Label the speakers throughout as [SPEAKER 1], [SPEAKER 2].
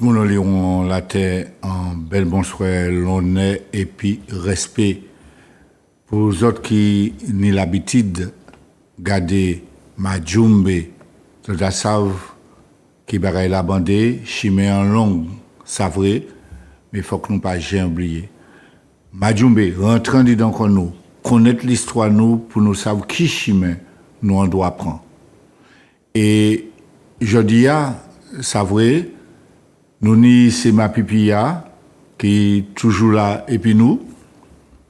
[SPEAKER 1] le monde environ la terre en bel bonsoir, l'honneur et puis respect. Pour les autres qui n'ont l'habitude de garder Majumbe, ils savent qui bagaille la bandée, chimé en longue, c'est vrai, mais il faut que nous ne pas jamais oublier. Majumbe, rentrant dedans nous, connaître l'histoire nous pour nous savoir qui chimé nous on doit prendre. Et je dis, c'est vrai, nous ni c'est ma pipia qui est toujours là et puis nous,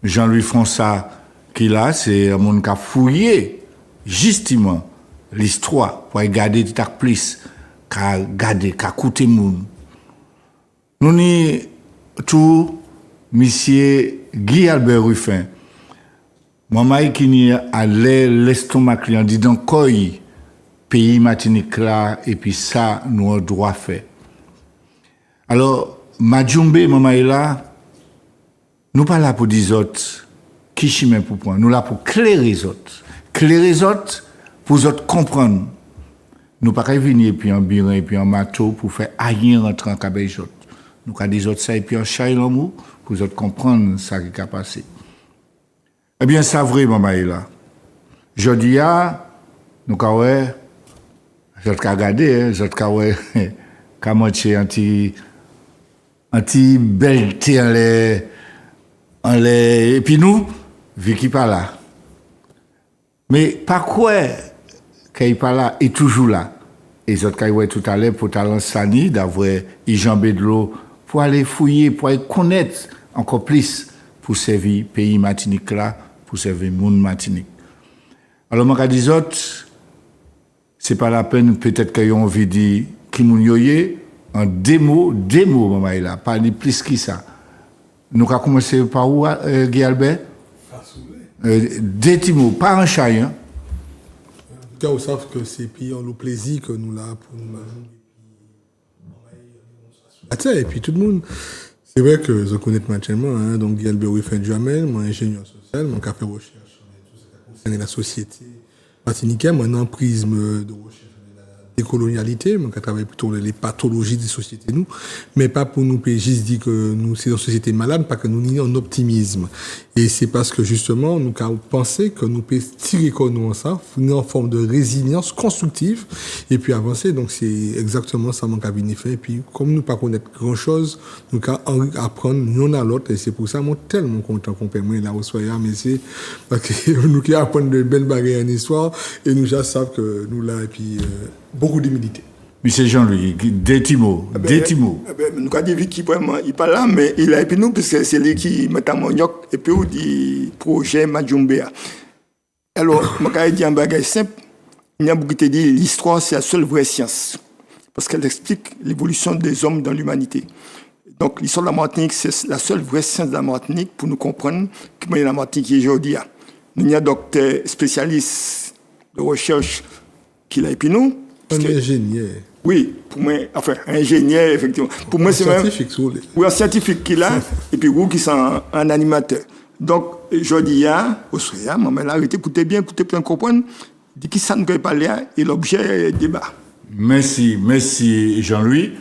[SPEAKER 1] Jean-Louis François qui est là, c'est un monde qui a fouillé justement l'histoire pour regarder tout plus, qui a regardé, qui a écouté monde. Nous ni tout monsieur Guy Albert Ruffin, maman qui n'y a l'estomac client dit donc quoi pays Martinique là et puis ça nous on doit faire. Alors Majumbe maman est là, nous pas là pour dire autres qui chemin pour prendre, nous là pour clairer les autres pour les autres comprendre. Nous pas venir puis en birin et puis en matou pour faire rien rentrer en cabège autres. Nous ca des autres ça et puis en chaille l'amour pour les autres comprendre ça qui a passé. Eh bien ça vrai maman est là. Jodi a nous ca ouais je te regarder je te ouais comment tu anti belleté en les et puis nous Vicky pas là. Mais pas quoi qu'il pas là est toujours là. Et les autres qui ouais tout à l'heure pour talent sani d'avoir jambé de l'eau pour aller fouiller pour aller connaître encore plus pour servir pays Martinique là pour servir monde Martinique. Alors moi dis autres c'est pas la peine peut-être qu'ils ont envie de dire qui moun yoye en démo maman là pas ni plus que ça. Nous avons commencé par où Guy Albert des petits mots pas en chai hein.
[SPEAKER 2] En tout cas, vous savez que c'est puis on le plaisir que nous là pour nous et puis tout le monde. C'est vrai que je connais maintenant hein, donc Guy Albert Ruffin Jamel, mon ingénieur social, mon café recherche sur la société martiniquaise, mon prisme de recherche de la décolonialité, mon travaille plutôt les pathologies des sociétés nous, mais pas pour nous juste dire que nous c'est une société malade, pas que nous n'y en optimisme. Et c'est parce que justement nous avons pensé que nous pouvons tirer comme nous en ça, en forme de résilience constructive et puis avancer. Donc c'est exactement ça mon cabinet fait. Et puis comme nous pas connaître grand chose, nous avons apprendre l'un à l'autre et c'est pour ça moi tellement content qu'on peut moi là au soir mais c'est parce que nous qui apprendre de belles bagages en histoire et nous déjà savent que nous là et puis beaucoup d'humilité.
[SPEAKER 1] Monsieur Jean-Louis, des petits mots.
[SPEAKER 3] Nous avons dit Vicky, vraiment, il parle là, mais il a et puis nous, parce que c'est lui qui met en monioc, et puis on dit projet Majumbe. Alors, je vais dire un bagage simple. Il y a beaucoup de dit l'histoire, c'est la seule vraie science. Parce qu'elle explique l'évolution des hommes dans l'humanité. Donc, l'histoire de la Martinique, c'est la seule vraie science de la Martinique pour nous comprendre comment la Martinique est aujourd'hui. Nous avons un docteur spécialiste de recherche qui l'a et puis nous.
[SPEAKER 2] Un ingénieur.
[SPEAKER 3] Oui, pour moi, enfin, ingénieur, effectivement. Pour moi, c'est même. Oui, un scientifique qui l'a, et puis vous qui sont un animateur. Donc, je dis, au soir, maman, arrêtez, écoutez bien comprendre, de qui ça ne peut pas parler, et l'objet débat.
[SPEAKER 1] Merci Jean-Louis,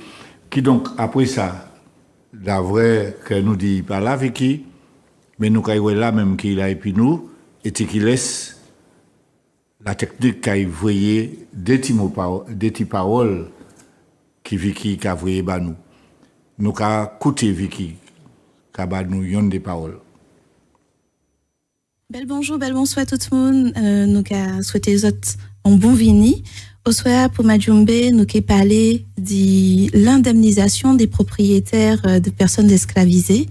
[SPEAKER 1] qui donc, après ça, la vraie, que nous dit par là, Vicky, mais nous, quand là, même qu'il a, et puis nous, et qui laisse la technique qu'a envoyé des petites paroles qui Vicky qu'a envoyé ba nous. Nous qu'a écouté Vicky qu'a ba nous yon des paroles.
[SPEAKER 4] Bel bonjour, bel bonsoir tout le monde. Nous qu'a souhaité les autres un bon vini. Au soir pour Majumbe, nous qu'a parlé de l'indemnisation des propriétaires de personnes esclavisées.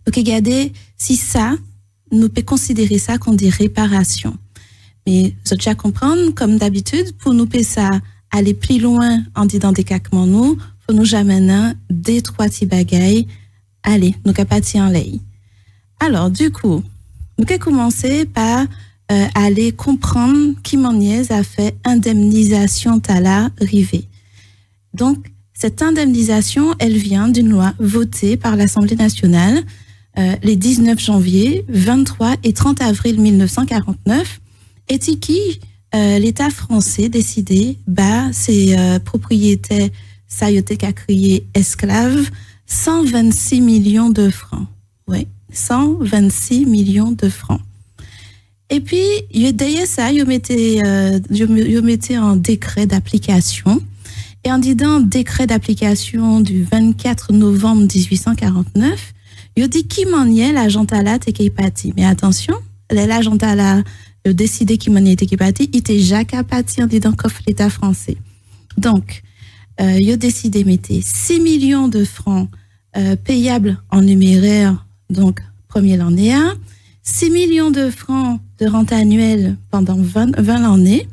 [SPEAKER 4] Nous qu'a gardé si ça, nous peut considérer ça comme des réparations. Mais vous déjà comprendre, comme d'habitude, pour nous ça aller plus loin en disant des caquements nous, faut nous jamais des trois petits bagailles. Allez, nous capati en lait. Alors, du coup, nous allons commencer par aller comprendre qui m'en a fait indemnisation tala rivé. Donc, cette indemnisation, elle vient d'une loi votée par l'Assemblée nationale les 19 janvier, 23 et 30 avril 1949. Et qui l'État français décidé ses propriétaires ça y était qu'à crier esclave, 126 millions de francs. Ouais, 126 millions de francs. Et puis, d'ailleurs ça, il mettait en décret d'application. Et en disant décret d'application du 24 novembre 1849, il dit qui m'en est l'agent à la t'es parti. Mais attention, l'agent à la décidé qui m'en était parti, il était Jacques parti en disant coffre l'État français. Donc, il a décidé de mettre 6 millions de francs payables en numéraire, donc premier l'année 1, 6 millions de francs de rente annuelle pendant 20 l'année.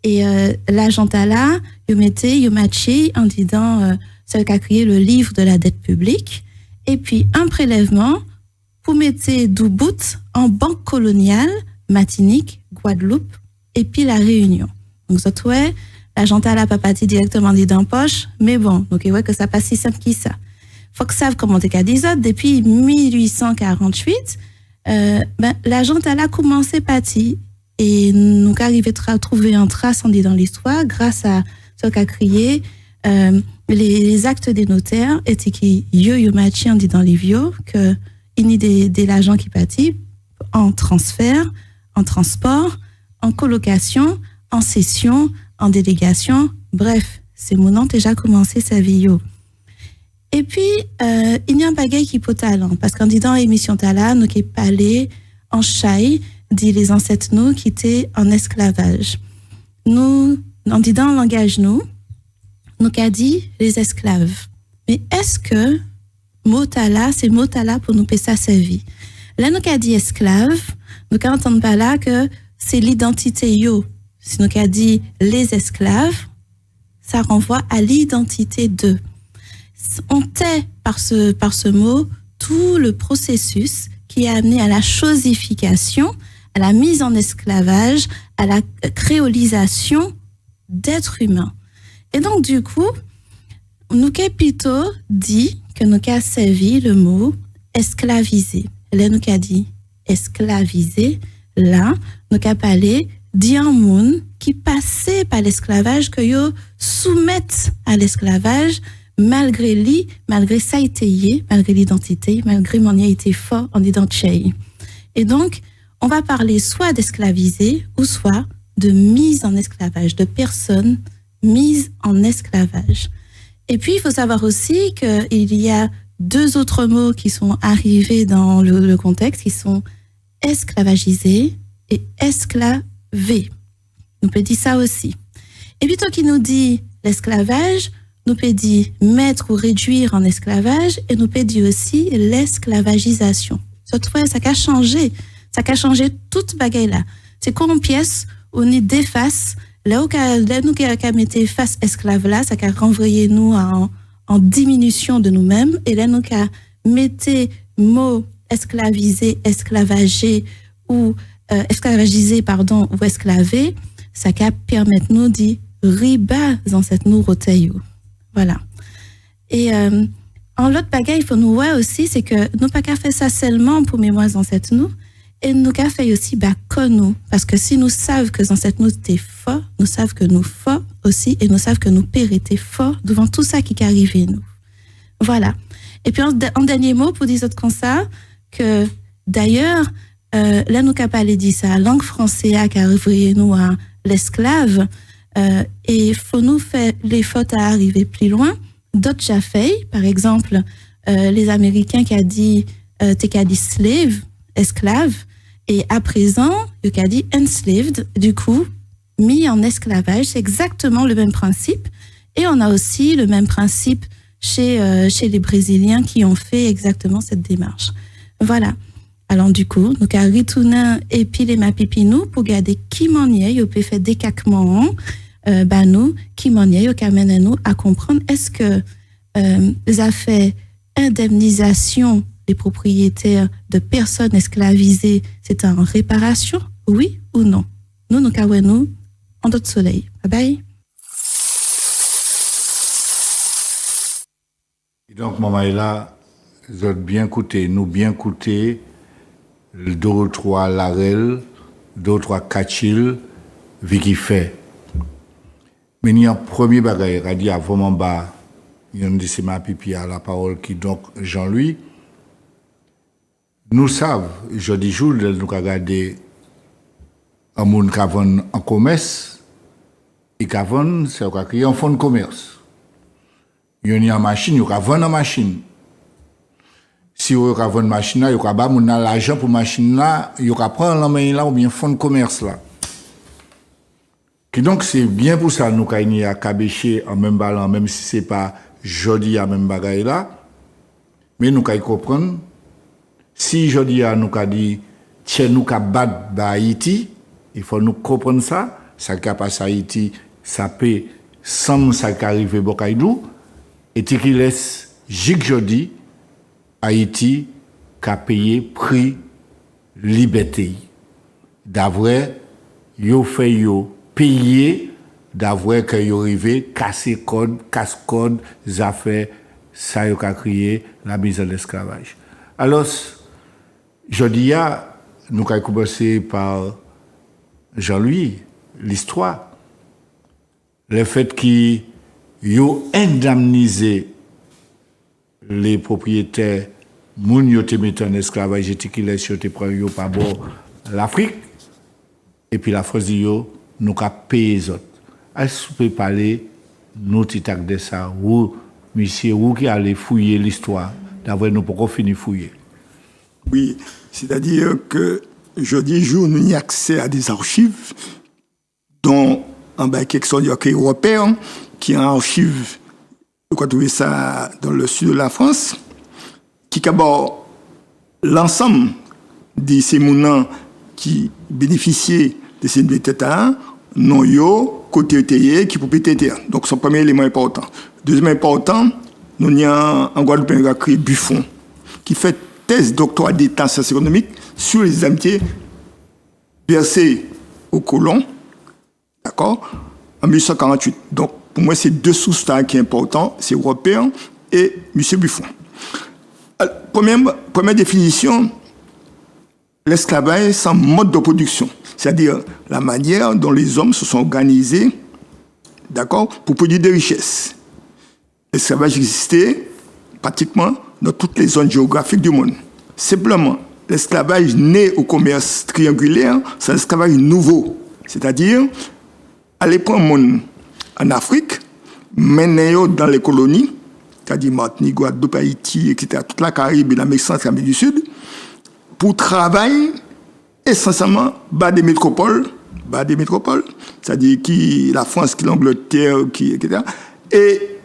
[SPEAKER 4] Et l'agent à la, il matché en disant ça a créé le livre de la dette publique. Et puis un prélèvement pour mettre du bout en banque coloniale, Martinique, Guadeloupe et puis la Réunion. Donc ça ouais, l'agent à la pas parti directement dans poche, mais bon, donc ouais que ça passe si simple que ça. Faut que savent comment t'es qu'à des autres depuis 1848, l'agent à la commencé parti et nous arrivons à trouver un trace en dit dans l'histoire grâce à ce qu'a crié les actes des notaires étaient qui yo matché en dit dans les vieux que il y a des l'agent qui partit en transfert, en transport, en colocation, en cession, en délégation, bref, c'est mon nom déjà commencé sa vie yo. Et puis il y a un bagage qui peut talent parce qu'en disant émission talent nous qui parlé en chai dit les ancêtres nous qui étaient en esclavage. Nous en disant langage nous qu'a dit les esclaves. Mais est-ce que motala c'est motala pour nous payer sa vie? Là nous qu'a dit esclave, nous qu'a entendre pas là que c'est l'identité yo. Si nous qu'a dit les esclaves, ça renvoie à l'identité d'eux. On tait par ce mot tout le processus qui a amené à la chosification, à la mise en esclavage, à la créolisation d'êtres humains. Et donc, du coup, nous capitaux dit que nous qu'a servi le mot esclaviser. Là, nous qu'a dit esclaviser. Là, nous qu'a parlé d'un monde qui passait par l'esclavage, que yo soumettent à l'esclavage, malgré lui, malgré sa été, malgré l'identité, malgré mon été fort en identité. Et donc, on va parler soit d'esclaviser ou soit de mise en esclavage, de personnes mises en esclavage. Et puis, il faut savoir aussi qu'il y a deux autres mots qui sont arrivés dans le contexte, qui sont esclavagiser et esclaver. Nous peut dire ça aussi. Et puis, toi qui nous dit l'esclavage, nous peut dire mettre ou réduire en esclavage, et nous peut dire aussi l'esclavagisation. Cette fois, ça a changé toute bagaille là. C'est comme une pièce où on déface, là où nous qu'a mis face esclave là, ça a renvoyé nous en diminution de nous-mêmes, et là nous qu'a mis mot esclaviser, esclavager ou esclavagiser ou esclaver, ça a permettre nous dire riba dans cette nous roteille. Voilà. Et en l'autre bagaille, il faut nous voir aussi, c'est que nous pas qu'à faire ça seulement pour mémoire ancêtres nous, et nous qu'à faire aussi comme nous, parce que si nous savons que ancêtres nous étaient forts, nous savons que nous forts aussi, et nous savons que nous pères étaient forts devant tout ça qui arrivait nous. Voilà. Et puis en dernier mot pour dire autre comme ça, que d'ailleurs là nous qu'à parler dit ça, langue française qui arrive nous à l'esclave. Et faut nous faire l'effort à arriver plus loin. D'autres j'ai fait, par exemple, les Américains qui a dit slave, esclave, et à présent, il a dit enslaved, du coup, mis en esclavage. C'est exactement le même principe. Et on a aussi le même principe chez les Brésiliens qui ont fait exactement cette démarche. Voilà. Alors du coup, nous avons retourné et puis les mapipinou pour garder qui m'en est, on peut faire des caquements, nous, qui m'en est, qui amène nous à comprendre est-ce que les affaires indemnisation des propriétaires de personnes esclavisées, c'est en réparation, oui ou non? Nous avons en d'autres soleil. Bye bye.
[SPEAKER 1] Et donc, maman est là, vous avez bien écouté, nous bien écouté. 2 ou 3 Larel, 2 ou 3 Kachil, Vicky fait. Mais il y a un premier bagage, il a dit avant bas, il y a dit c'est ma pipi à la parole qui donc Jean-Louis. Nous savons, je dis jour, nous avons regardé un monde qui vend en commerce et qui vend, c'est qu'il y a un fonds de commerce. Il y a une machine, il y a vendre une machine. Si vous avez une machine, il y a l'argent pour la machine là, il y a prendre la main là ou bien fonds de commerce là. Qui donc c'est bien pour ça nous avons à cabécher en même ballon, même si c'est pas jodi à même bagaille là, mais nous avons comprendre. Si jodi à nous avons dit tiens nous avons battre Haïti, il faut nous comprendre ça. Ça qui a passé Haïti, ça peut sans ça qui arrive Bokaïdou, et qui laisse jig jodi Haïti qui a payé prix liberté. D'avril, yo fait yo payer d'avoir que yo arrivé casser code, casse-code, affaires, ça yo a créé la mise en esclavage. Alors, je dis nous avons commencé par Jean-Louis, l'histoire. Le fait qu'ils ont indemnisé les propriétaires, moun yo te mis en esclavage, et qui laissent te prendre yo par bord l'Afrique, et puis la France dit yo, nous avons payé les autres. Est-ce que vous pouvez parler, nous, titac de ça, ou, monsieur, ou qui allez fouiller l'histoire, d'avoir nous pas fini fouiller?
[SPEAKER 3] Oui, c'est-à-dire que jeudi jour, nous avons accès à des archives, dont en bas quelque chose européen, qui est un archive, vous pouvez trouver ça dans le sud de la France, qui d'abord l'ensemble de ces mounants qui bénéficiaient de ces états, non yo, côté ETE, qui propriétaire. Donc, c'est le premier élément important. Deuxième important, nous avons en Guadeloupe un créé Buffon, qui fait thèse doctorat d'état en sciences économiques sur les amitiés versées aux colons, d'accord, en 1848. Donc, pour moi, c'est deux sources qui sont importantes, c'est européen et M. Buffon. Alors, première définition, l'esclavage, c'est un mode de production, c'est-à-dire la manière dont les hommes se sont organisés, d'accord, pour produire des richesses. L'esclavage existait pratiquement dans toutes les zones géographiques du monde. Simplement, l'esclavage né au commerce triangulaire, c'est un esclavage nouveau, c'est-à-dire aller prendre monde en Afrique, mener dans les colonies, c'est-à-dire Martinique, Guadeloupe, Haïti, etc., toute la Caraïbe et l'Amérique centrale et l'Amérique du Sud, pour travailler essentiellement bas des métropoles, c'est-à-dire qui la France, qui l'Angleterre, qui, etc. Et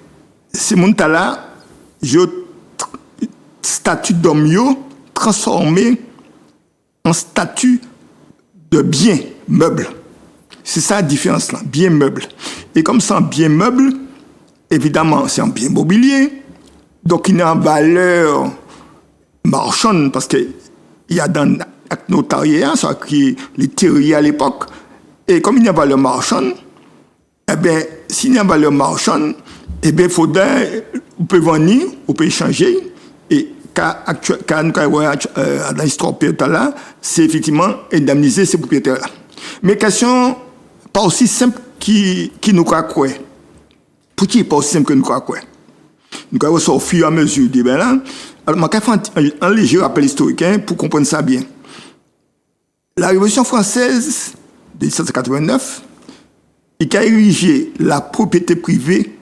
[SPEAKER 3] ces gens-là, statut d'homme transformé en statut de bien meuble. C'est ça la différence là, bien meuble. Et comme c'est un bien meuble, évidemment, c'est un bien mobilier, donc il a une valeur marchande parce que il y a dans l'acte notarié, ça qui les terriers à l'époque, et comme il y a une valeur marchande, eh bien, s'il y a une valeur marchande, eh bien, il faudrait, on peut vendre, on peut échanger, et quand nous avons dans l'histoire là, c'est effectivement indemniser ces propriétaires-là. Mais question pas aussi simple qui nous croit. Pour qui pas aussi simple que nous croit. Nous avons au fur et à mesure du débat là. Alors, je vais faire un léger rappel historique pour comprendre ça bien. La Révolution française de 1789, il a érigé la propriété privée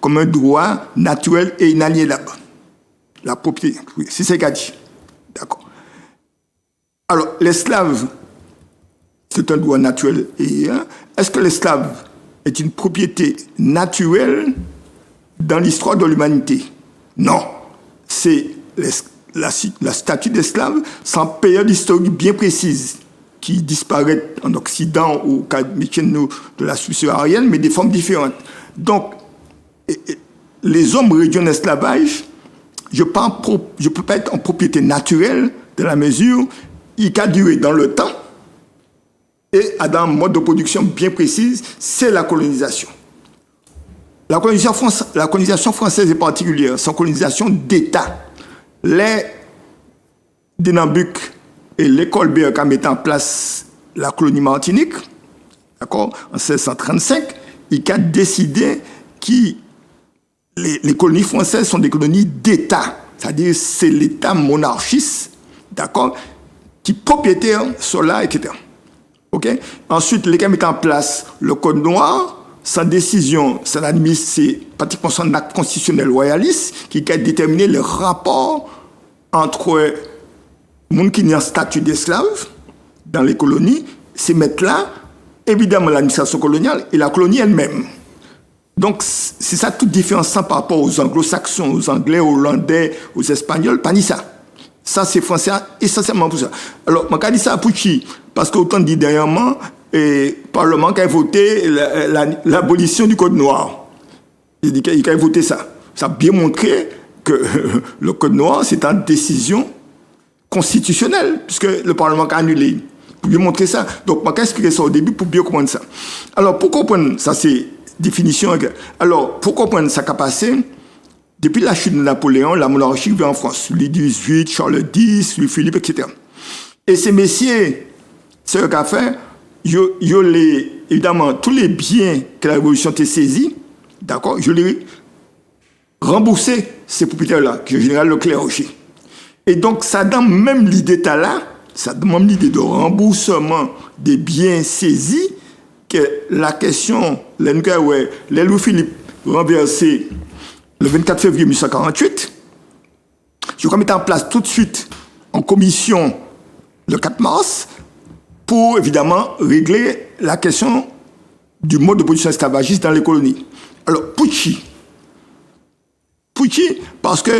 [SPEAKER 3] comme un droit naturel et inaliénable. La propriété, oui, c'est ce qu'a dit. D'accord. Alors, l'esclave, c'est un droit naturel. Et est-ce que l'esclave est une propriété naturelle dans l'histoire de l'humanité? Non. C'est la statue d'esclave sans période historique bien précise qui disparaît en Occident ou de la subsaharienne, mais des formes différentes. Donc, les hommes réduits en esclavage, je ne peux pas être en propriété naturelle de la mesure il a duré dans le temps et dans un mode de production bien précis, c'est la colonisation. La colonisation française est particulière, c'est une colonisation d'État. Les Denambuc et les Colbert qui ont mis en place la colonie Martinique, d'accord, en 1635, ils ont décidé les colonies françaises sont des colonies d'État. C'est-à-dire, c'est l'État monarchiste, d'accord, qui est propriétaire sur là, etc. OK? Ensuite, les gars mettent en place le Code noir, sans décision, c'est pratiquement son acte constitutionnel royaliste qui a déterminé le rapport entre les gens qui ont un statut d'esclave dans les colonies, ces maîtres-là, évidemment l'administration coloniale et la colonie elle-même. Donc, c'est ça toute différence par rapport aux anglo-saxons, aux anglais, aux hollandais, aux espagnols, pas ni ça. Ça, c'est français essentiellement pour ça. Alors, je dis ça à Pouchi, parce qu'autant dit dernièrement, le Parlement qui a voté l'abolition du Code noir. Il a voté ça. Ça a bien montré que le Code noir, c'est une décision constitutionnelle, puisque le Parlement a annulé. Pour bien montrer ça. Donc, je vais expliquer ça au début pour bien comprendre ça. Alors, pour comprendre ça, c'est définition. Alors, pour comprendre ça qui a passé, depuis la chute de Napoléon, la monarchie vient en France. Louis XVIII, Charles X, Louis Philippe, etc. Et ces messieurs, c'est eux qui ont fait, évidemment, tous les biens que la Révolution a saisis, d'accord, je les remboursé ces propriétaires-là, qui est le général Leclerc aussi. Et donc, ça donne même l'idée là, ça donne même l'idée de remboursement des biens saisis, que la question, les Louis-Philippe renversé le 24 février 1848, je vais mettre en place tout de suite en commission le 4 mars pour évidemment régler la question du mode de production esclavagiste dans les colonies. Alors, Pouchi, parce que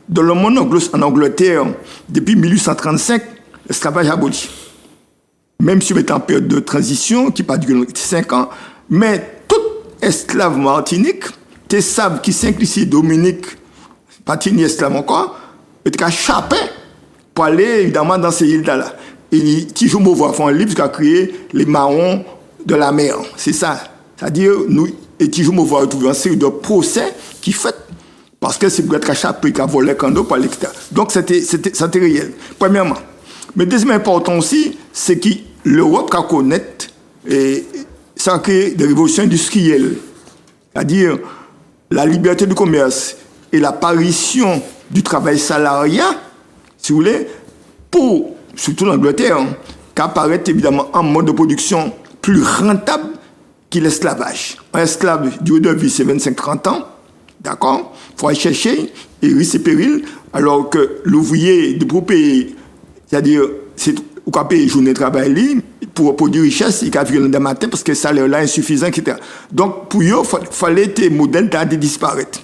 [SPEAKER 3] dans le monde en Angleterre, depuis 1835, l'esclavage a aboli. Même si on est en période de transition, qui pas duré 5 ans, mais tout esclave martinique, tu savent qui s'inclut Dominique, Patini esclave encore, était échappé pour aller évidemment dans ces îles-là. Et toujours mauvais font un livre qui a créé les marrons de la mer. C'est ça. C'est-à-dire, nous, et toujours mauvais retrouver une série de procès qui fait parce que c'est pour être échappé, qui a volé Kando pour l'extérieur. Donc, c'était réel, premièrement. Mais deuxième important aussi, c'est que l'Europe qui connaît, et ça a créé des révolutions industrielles. C'est-à-dire, la liberté du commerce et l'apparition du travail salarié, si vous voulez, pour, surtout l'Angleterre, qui apparaît évidemment en mode de production plus rentable que l'esclavage. Un esclave, durée de vie, c'est 25-30 ans, d'accord? Il faut aller chercher, et risque et péril, alors que l'ouvrier de payer, c'est-à-dire, c'est ou qu'à payer journée de travail pour produire richesse, il a vu le matin parce que le salaire là est insuffisant, etc. Donc, pour eux, il fallait que les modèles de disparaître.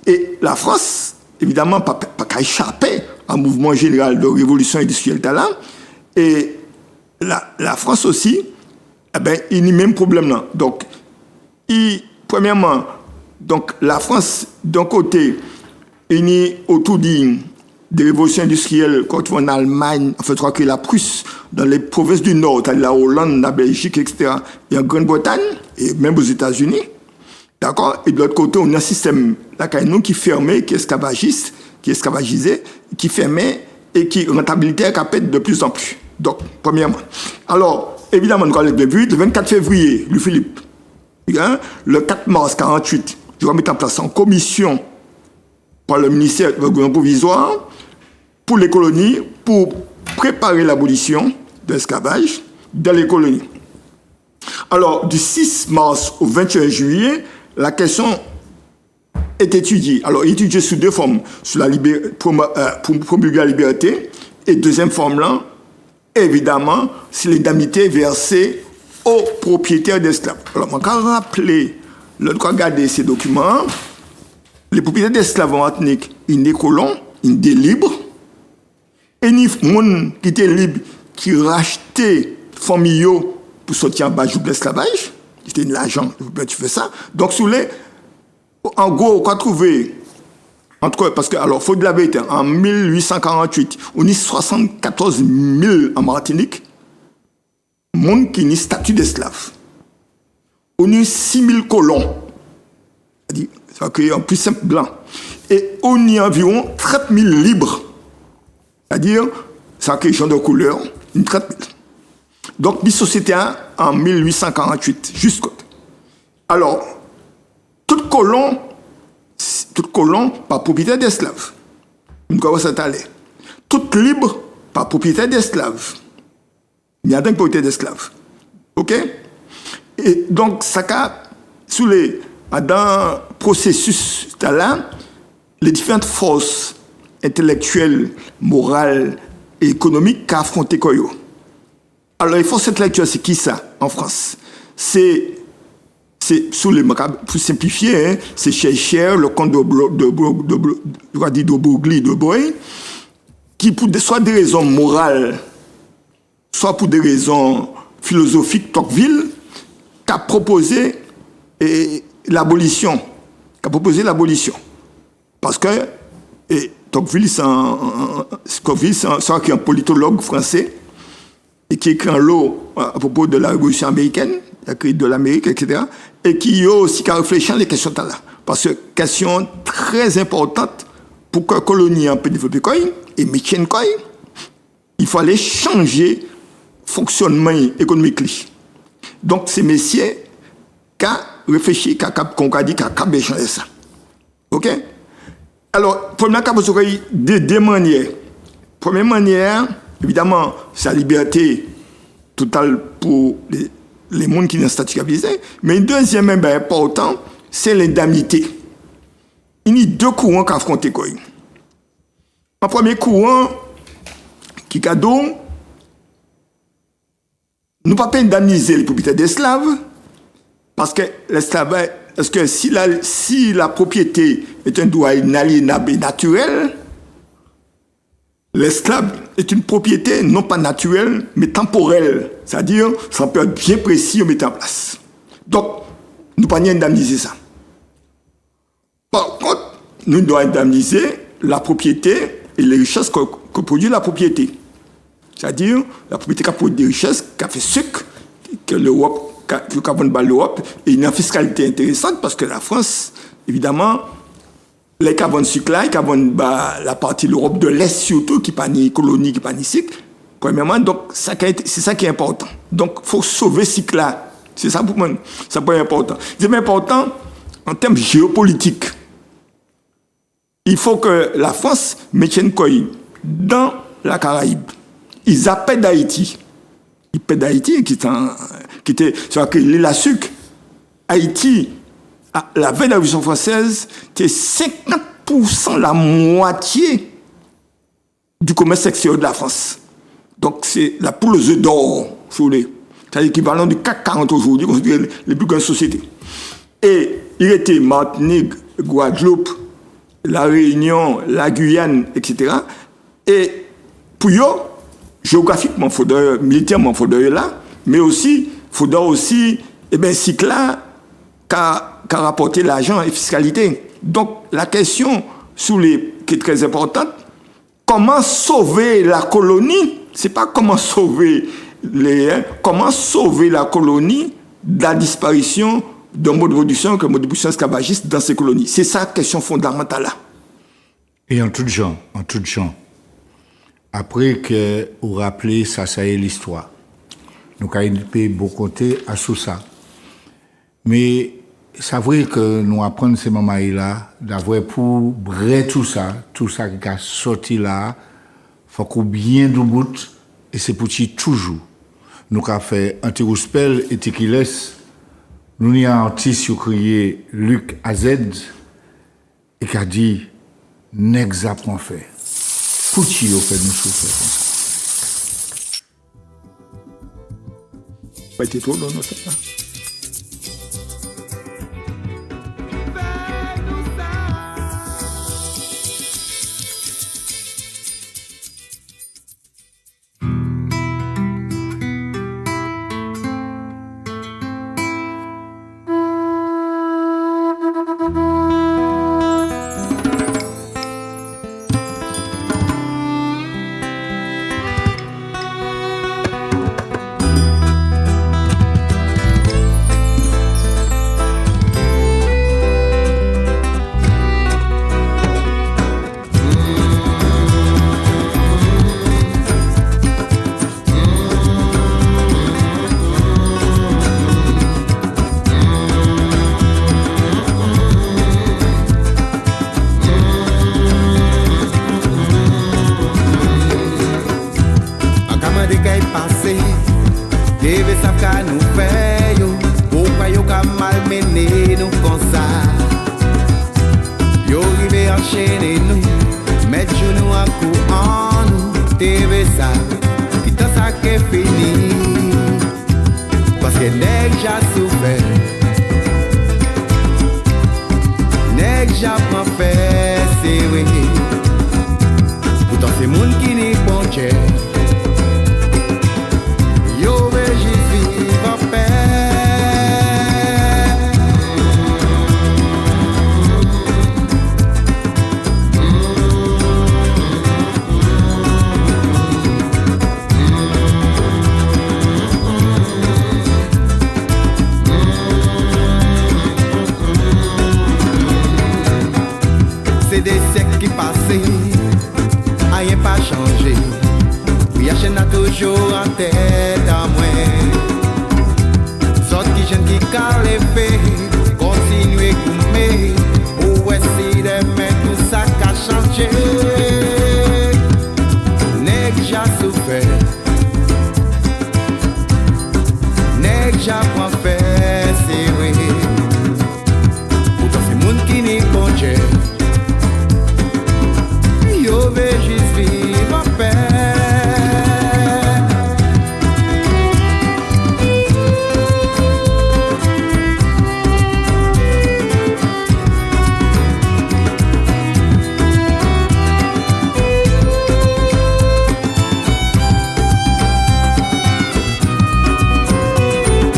[SPEAKER 3] Et la France, évidemment, pas qu'à échapper à un mouvement général de révolution industrielle talent. Et la France aussi, eh ben, il y a le même problème là. Donc, premièrement, donc, la France, d'un côté, il y a autour des révolutions industrielles, quand tu vas en Allemagne, en fait, je crois que la Prusse, dans les provinces du Nord, la Hollande, la Belgique, etc., et en Grande-Bretagne, et même aux États-Unis, d'accord? Et de l'autre côté, on a un système, là, qui est fermé, qui est esclavagiste, qui est esclavagisé, qui fermé, et qui rentabilité capête de plus en plus. Donc, premièrement. Alors, évidemment, nous avons vu, le 24 février, Louis Philippe, le 4 mars 48, je vais mettre en place en commission par le ministère du gouvernement provisoire pour les colonies, pour préparer l'abolition de l'esclavage dans les colonies. Alors, du 6 mars au 21 juillet, la question est étudiée. Alors, étudiée sous deux formes, sous pour promulguer la liberté, et deuxième forme là, évidemment, c'est l'indemnité versée aux propriétaires d'esclaves. Alors, on va rappeler, lorsqu'on regarde ces documents, les propriétaires d'esclaves martiniques, ils sont colons, ils sont libres, et les gens qui étaient libres, qui rachetaient familles pour sortir en bas de l'esclavage, c'était de l'argent, tu fais ça. Donc, en gros, on a trouvé, parce que, alors, il faut de la vérité, en 1848, on a 74 000 en Martinique, gens qui ont statut d'esclave. On a 6 000 colons, c'est-à-dire, ça va créer un plus simple blanc. Et on y a environ 30 000 libres. C'est-à-dire, ça crée des gens de couleur, une 30 000. Donc, les sociétés en 1848, jusqu'au. Alors, toute colon par propriétaire d'esclaves. Nous commençons à aller. Tout libre par propriétaire d'esclaves. Il y a un propriétaire d'esclaves. OK? Et donc, ça dans le processus là, les différentes forces intellectuelles, morales et économiques qu'a affronté Koyo. Alors, les forces intellectuelles, c'est qui ça en France? C'est sous les pour simplifier, hein, c'est Cher, le comte de Broglie de Boy, qui pour soit des raisons morales, soit pour des raisons philosophiques, Tocqueville, qui a proposé l'abolition. Parce que Tocqueville, c'est un politologue français et qui écrit un lot à propos de la Révolution américaine, la crise de l'Amérique, etc. Et qui a aussi qu'à réfléchir à les questions là. Parce que question très importante pour que la colonie peut développer et métier il fallait changer le fonctionnement économique. Donc, c'est messieurs qui a réfléchi, qui a dit, qui a changer ça. OK? Alors, première cas, vous aurez deux manières. Première manière, évidemment, c'est la liberté totale pour les gens qui sont statut visé. Mais une deuxième important, c'est l'indemnité. Il y a deux courants qui affrontent quoi. Un premier courant qui cadeau, nous ne pouvons pas indemniser les propriétaires d'esclaves parce que l'esclavage, parce que si la propriété est un droit inaliénable et naturel, l'esclave est une propriété non pas naturelle, mais temporelle. C'est-à-dire, ça peut être bien précis, on met en place. Donc, nous ne pouvons pas indemniser ça. Par contre, nous devons indemniser la propriété et les richesses que produit la propriété. C'est-à-dire, la propriété qui a produit des richesses, qui a fait sucre, que l'Europe, l'Europe, et une fiscalité intéressante parce que la France, évidemment, les carbone sucre là, la partie de l'Europe de l'Est surtout, qui n'est pas ni colonie, qui n'est pas ni cycle, premièrement, donc c'est ça qui est important. Donc, il faut sauver ce cycle-là. C'est ça pour moi, ça peut être important. C'est important en termes géopolitiques. Il faut que la France mette dans la Caraïbe. Ils appellent d'Haïti. Ils paient d'Haïti, qui était sur l'île à sucre. Haïti, la veille de la Révolution française, c'était 50%, la moitié du commerce extérieur de la France. Donc, c'est la poule aux œufs d'or, si vous voulez. C'est l'équivalent du CAC 40 aujourd'hui, considéré les plus grandes sociétés. Et il était Martinique, Guadeloupe, la Réunion, la Guyane, etc. Et pour eux, géographiquement, militairement, il faudrait là, mais aussi, il faudrait aussi, cycle là, qu'a rapporté l'argent et fiscalité. Donc, la question qui est très importante, comment sauver la colonie? C'est pas comment sauver comment sauver la colonie de la disparition d'un mode de production que le mode de production esclavagiste dans ces colonies. C'est ça la question fondamentale là.
[SPEAKER 1] Et en tout genre, après que vous rappelez ça est l'histoire. Nous avons beaucoup côté à tout ça. Mais c'est vrai que nous apprenons ces moments-là, d'avoir pour vrai tout ça qui a sorti là, il faut qu'on bien du bout, et c'est pour toujours. Nous avons fait Antirouspel et Tequiles, nous y avons artiste crié Luc AZ, et qui a dit, n'exapprend faire. Pour qui vous fait nous souffrir comme ça?
[SPEAKER 3] Pas été trop long, non, ça.
[SPEAKER 5] c'est oui. Pourtant c'est monde qui n'est pas cher. Yo veux juste vivre en paix. C'est des siècles qui passent, rien pas changé. Oui, la chaîne a toujours en tête à moi. Sorte qui jeune qui car les faits, continuez coumer. Ou essayer de mettre tout ça qu'a changé. N'est que j'ai souffert, n'est que j'ai pas fait, c'est vrai. Pourtant c'est monde qui n'est pas Dieu. Yo veux juste vivre en paix.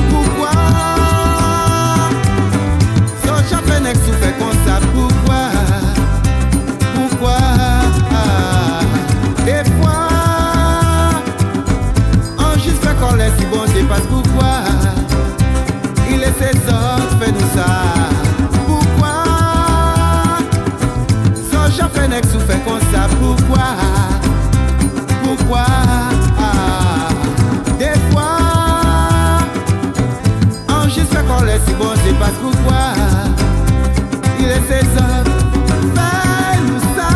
[SPEAKER 5] Pourquoi ça jamais n'est souffert comme ça? Pourquoi? Des fois, on juste fait qu'on laisse si bon c'est parce pourquoi il laisse ses autres faire nous ça. Pourquoi ça jamais n'est souffert comme ça? Pourquoi? Des fois, on juste fait qu'on laisse si bon c'est parce pourquoi il laisse ses autres faire nous ça.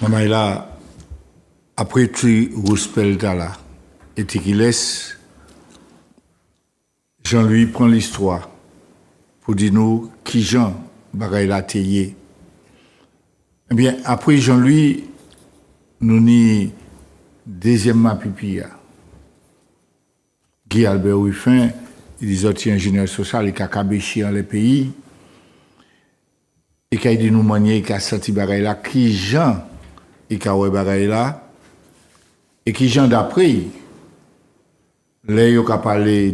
[SPEAKER 1] Maman là, après tu Rouspel là, et qui laisse, Jean-Louis prend l'histoire pour dire nous qui Jean bagaille la taillé. Eh bien, après Jean-Louis, nous ni deuxièmement pipia. Guy Albert Ruffin, il est ingénieur social, il a cabéché dans les pays. Et qu'il dit nous manier, qu'il a senti bagaille là, qui Jean et qu'il a bagaille là, et qui Jean d'après, là, il a parlé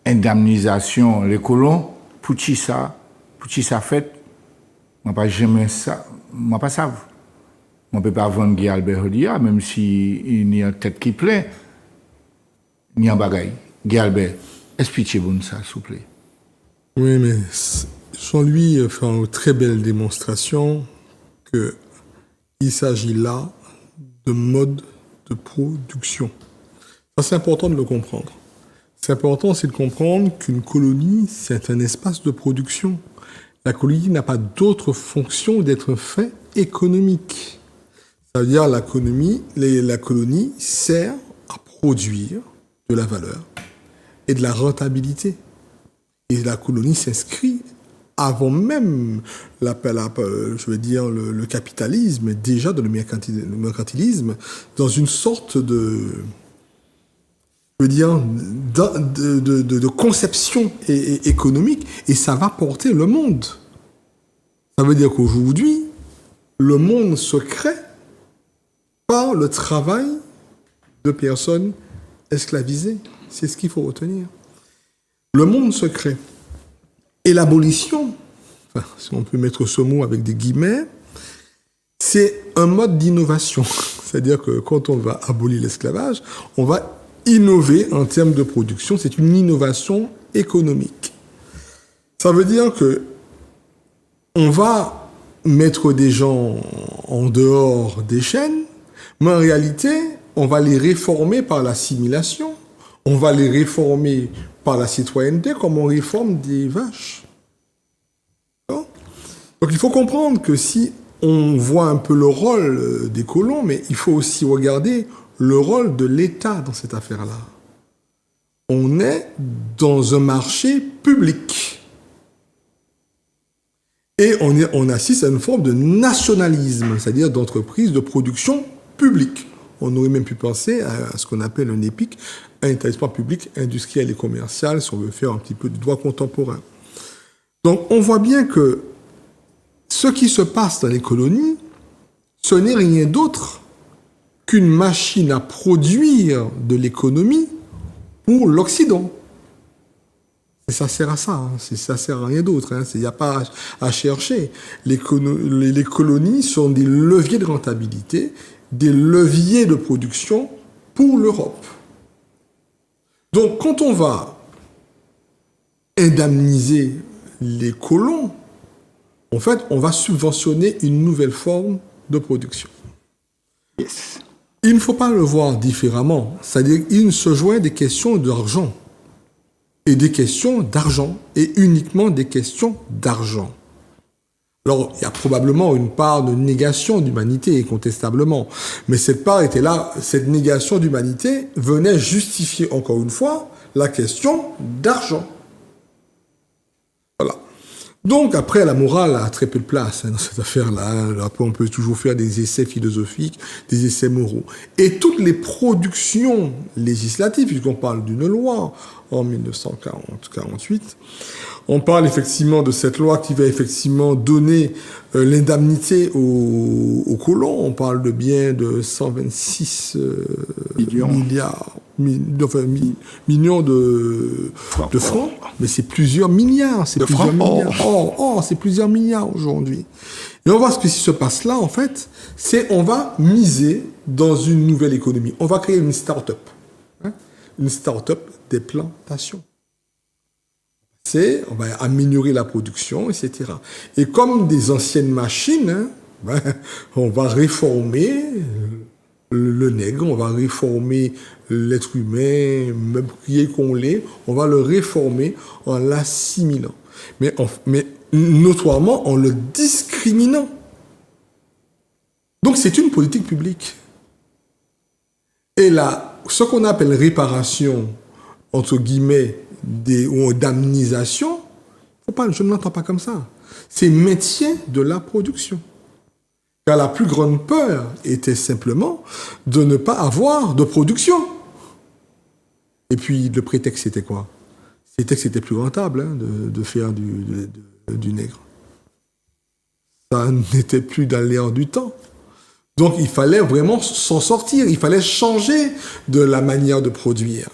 [SPEAKER 1] d'indemnisation les colons, pour qui ça fait, moi pas jamais ça, moi pas ça. On ne peut pas vendre Guy Albert Rodia, même s'il y a une tête qui plaît, il y a un bagaille. Guy Albert, expliquez-vous ça, s'il vous plaît.
[SPEAKER 2] Oui, mais Jean-Louis fait une très belle démonstration qu'il s'agit là de mode de production. Ça, c'est important de le comprendre. C'est important aussi de comprendre qu'une colonie, c'est un espace de production. La colonie n'a pas d'autre fonction d'être fait économique. Ça veut dire la colonie sert à produire de la valeur et de la rentabilité. Et la colonie s'inscrit avant même le capitalisme, déjà dans le mercantilisme, dans une sorte de conception économique, et ça va porter le monde. Ça veut dire qu'aujourd'hui, le monde se crée par le travail de personnes esclavisées. C'est ce qu'il faut retenir. Le monde se crée. Et l'abolition, si on peut mettre ce mot avec des guillemets, c'est un mode d'innovation. C'est-à-dire que quand on va abolir l'esclavage, on va innover en termes de production. C'est une innovation économique. Ça veut dire que on va mettre des gens en dehors des chaînes, mais en réalité, on va les réformer par l'assimilation, on va les réformer par la citoyenneté comme on réforme des vaches. Donc il faut comprendre que si on voit un peu le rôle des colons, mais il faut aussi regarder le rôle de l'État dans cette affaire-là. On est dans un marché public. Et on assiste à une forme de nationalisme, c'est-à-dire d'entreprise de production publique. On aurait même pu penser à ce qu'on appelle un EPIC, un établissement public industriel et commercial, si on veut faire un petit peu de droit contemporain. Donc on voit bien que ce qui se passe dans les colonies, ce n'est rien d'autre qu'une machine à produire de l'économie pour l'Occident. Et ça sert à ça, hein. Ça sert à rien d'autre. Il n'y a pas à chercher. Les colonies sont des leviers de rentabilité, des leviers de production pour l'Europe. Donc, quand on va indemniser les colons, en fait, on va subventionner une nouvelle forme de production.
[SPEAKER 3] Yes.
[SPEAKER 2] Il ne faut pas le voir différemment. C'est-à-dire qu'il se joint des questions d'argent. Et des questions d'argent. Et uniquement des questions d'argent. Alors, il y a probablement une part de négation d'humanité, incontestablement. Mais cette part était là, cette négation d'humanité venait justifier, encore une fois, la question d'argent. Voilà. Donc, après, la morale a très peu de place dans cette affaire-là. Après, on peut toujours faire des essais philosophiques, des essais moraux. Et toutes les productions législatives, puisqu'on parle d'une loi en 1948, on parle effectivement de cette loi qui va effectivement donner l'indemnité aux colons. On parle de bien de 126 millions de francs. Mais c'est plusieurs milliards. C'est plusieurs milliards. C'est plusieurs milliards aujourd'hui. Et on voit ce qui se passe là, en fait, c'est on va miser dans une nouvelle économie. On va créer une start-up. Une start-up des plantations. On va améliorer la production, etc. Et comme des anciennes machines, on va réformer le nègre, on va réformer l'être humain, même qu'on l'est, on va le réformer en l'assimilant. Mais notoirement en le discriminant. Donc c'est une politique publique. Et là, ce qu'on appelle réparation, entre guillemets, ou d'amnisation, je ne l'entends pas comme ça. C'est maintien de la production. Car la plus grande peur était simplement de ne pas avoir de production. Et puis le prétexte c'était quoi? C'était que c'était plus rentable de faire du nègre. Ça n'était plus dans l'air du temps. Donc il fallait vraiment s'en sortir, il fallait changer de la manière de produire.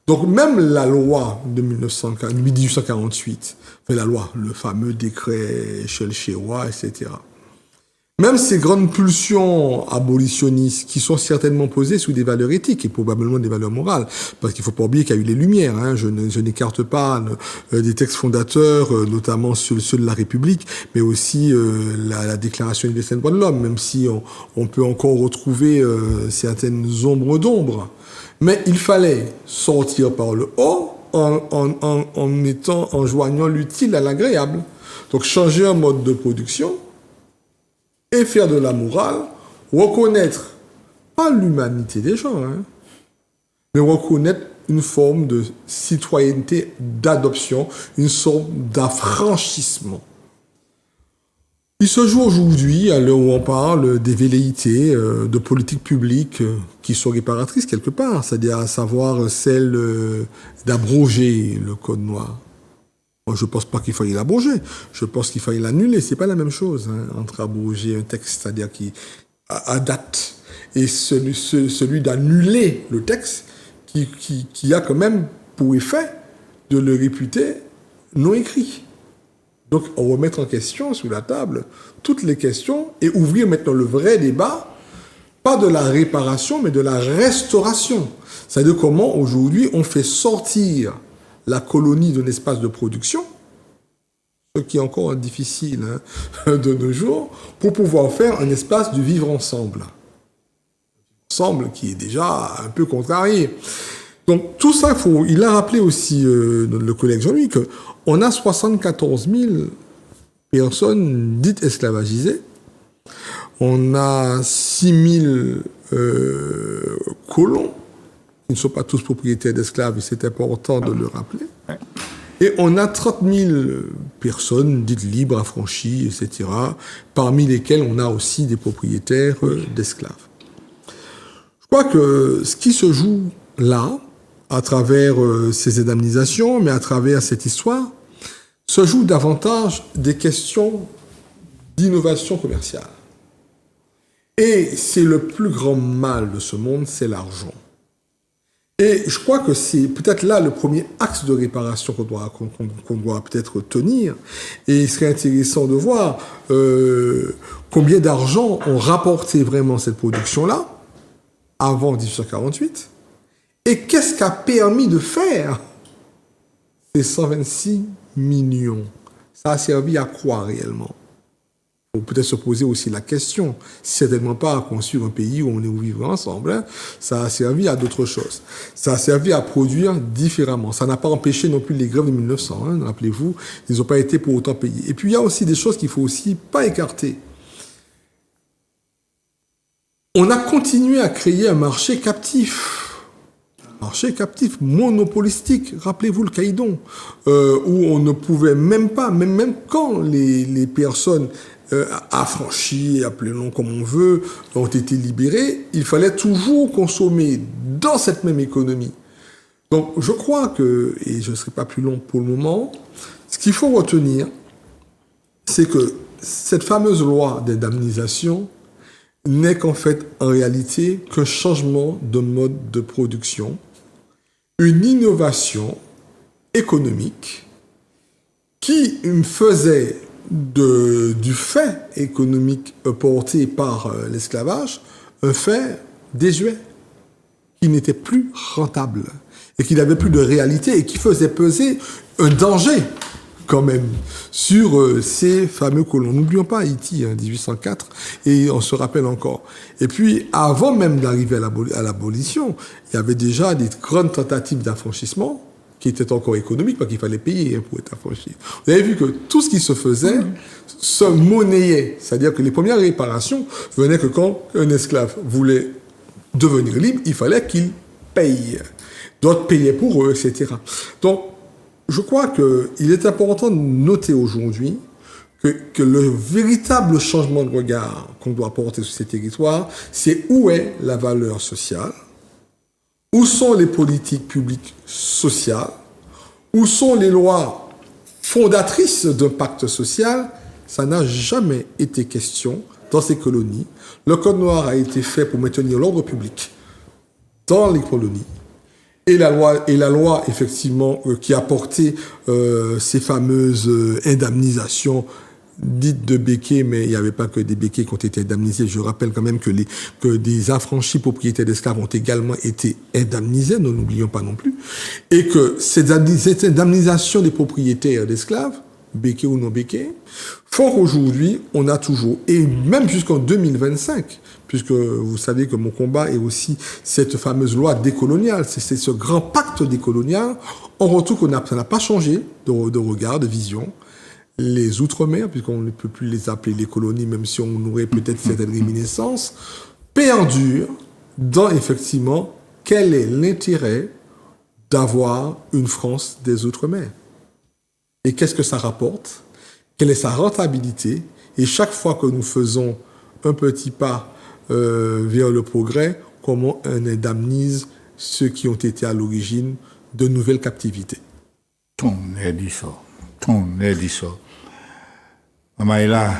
[SPEAKER 2] Donc même la loi de 1848, la loi, le fameux décret Schell-Chérois, etc. Même ces grandes pulsions abolitionnistes qui sont certainement posées sous des valeurs éthiques et probablement des valeurs morales, parce qu'il ne faut pas oublier qu'il y a eu les Lumières. Je n'écarte pas des textes fondateurs, notamment ceux de la République, mais aussi la Déclaration universelle des droits de l'homme, même si on peut encore retrouver certaines ombres d'ombre. Mais il fallait sortir par le haut en joignant l'utile à l'agréable. Donc changer un mode de production et faire de la morale, reconnaître, pas l'humanité des gens, mais reconnaître une forme de citoyenneté d'adoption, une sorte d'affranchissement. Il se joue aujourd'hui, à l'heure où on parle, des velléités de politique publique qui sont réparatrices quelque part, c'est-à-dire à savoir celle d'abroger le code noir. Moi, je ne pense pas qu'il faille l'abroger, je pense qu'il faille l'annuler. C'est pas la même chose entre abroger un texte, c'est-à-dire qui à date, et celui d'annuler le texte qui a quand même pour effet de le réputer non écrit. Donc, on remettre en question sur la table toutes les questions et ouvrir maintenant le vrai débat, pas de la réparation, mais de la restauration. C'est-à-dire comment, aujourd'hui, on fait sortir la colonie d'un espace de production, ce qui est encore difficile de nos jours, pour pouvoir faire un espace de vivre ensemble. Ensemble qui est déjà un peu contrarié. Donc tout ça, il a rappelé aussi le collègue Jean-Louis qu'on a 74 000 personnes dites esclavagisées. On a 6 000 colons qui ne sont pas tous propriétaires d'esclaves, et c'est important de le rappeler. Et on a 30 000 personnes dites libres, affranchies, etc., parmi lesquelles on a aussi des propriétaires d'esclaves. Je crois que ce qui se joue là, à travers ces indemnisations, mais à travers cette histoire, se joue davantage des questions d'innovation commerciale. Et c'est le plus grand mal de ce monde, c'est l'argent. Et je crois que c'est peut-être là le premier axe de réparation qu'on doit peut-être tenir. Et il serait intéressant de voir combien d'argent ont rapporté vraiment cette production-là, avant 1848, et qu'est-ce qu'a permis de faire ces 126 millions. Ça a servi à quoi réellement? On peut peut-être se poser aussi la question, certainement pas à construire un pays où on est où vivre ensemble. Hein. Ça a servi à d'autres choses. Ça a servi à produire différemment. Ça n'a pas empêché non plus les grèves de 1900. Hein. Rappelez-vous, ils n'ont pas été pour autant payés. Et puis il y a aussi des choses qu'il faut aussi pas écarter. On a continué à créer un marché captif. Marché captif, monopolistique, rappelez-vous le Caïdon, où on ne pouvait même pas, même quand les personnes affranchies, appelons-le comme on veut, ont été libérées, il fallait toujours consommer dans cette même économie. Donc je crois que, et je ne serai pas plus long pour le moment, ce qu'il faut retenir, c'est que cette fameuse loi d'indemnisation n'est qu'en fait, en réalité, qu'un changement de mode de production, une innovation économique qui faisait du fait économique porté par l'esclavage un fait désuet, qui n'était plus rentable et qui n'avait plus de réalité et qui faisait peser un danger quand même sur ces fameux colons. N'oublions pas Haïti, 1804, et on se rappelle encore. Et puis, avant même d'arriver à l'abolition, il y avait déjà des grandes tentatives d'affranchissement qui étaient encore économiques, parce qu'il fallait payer pour être affranchi. Vous avez vu que tout ce qui se faisait se monnayait. C'est-à-dire que les premières réparations venaient que quand un esclave voulait devenir libre, il fallait qu'il paye. D'autres payaient pour eux, etc. Donc, je crois qu'il est important de noter aujourd'hui que le véritable changement de regard qu'on doit porter sur ces territoires, c'est où est la valeur sociale, où sont les politiques publiques sociales, où sont les lois fondatrices d'un pacte social. Ça n'a jamais été question dans ces colonies. Le Code noir a été fait pour maintenir l'ordre public dans les colonies. Et la loi effectivement, qui a porté ces fameuses indemnisations dites de béquets, mais il n'y avait pas que des béquets qui ont été indemnisés. Je rappelle quand même que des affranchis propriétaires d'esclaves ont également été indemnisés, ne l'oublions pas non plus, et que cette indemnisation des propriétaires d'esclaves, béquets ou non béquets, font qu'aujourd'hui, on a toujours, et même jusqu'en 2025, puisque vous savez que mon combat est aussi cette fameuse loi décoloniale, c'est ce grand pacte décolonial, on retrouve ça n'a pas changé de regard, de vision. Les Outre-mer, puisqu'on ne peut plus les appeler les colonies, même si on aurait peut-être certaines réminiscences, perdurent dans, effectivement, quel est l'intérêt d'avoir une France des Outre-mer. Et qu'est-ce que ça rapporte? Quelle est sa rentabilité? Et chaque fois que nous faisons un petit pas vers le progrès, comment on indemnise ceux qui ont été à l'origine de nouvelles captivités?
[SPEAKER 1] Ton air dit ça. Maïla,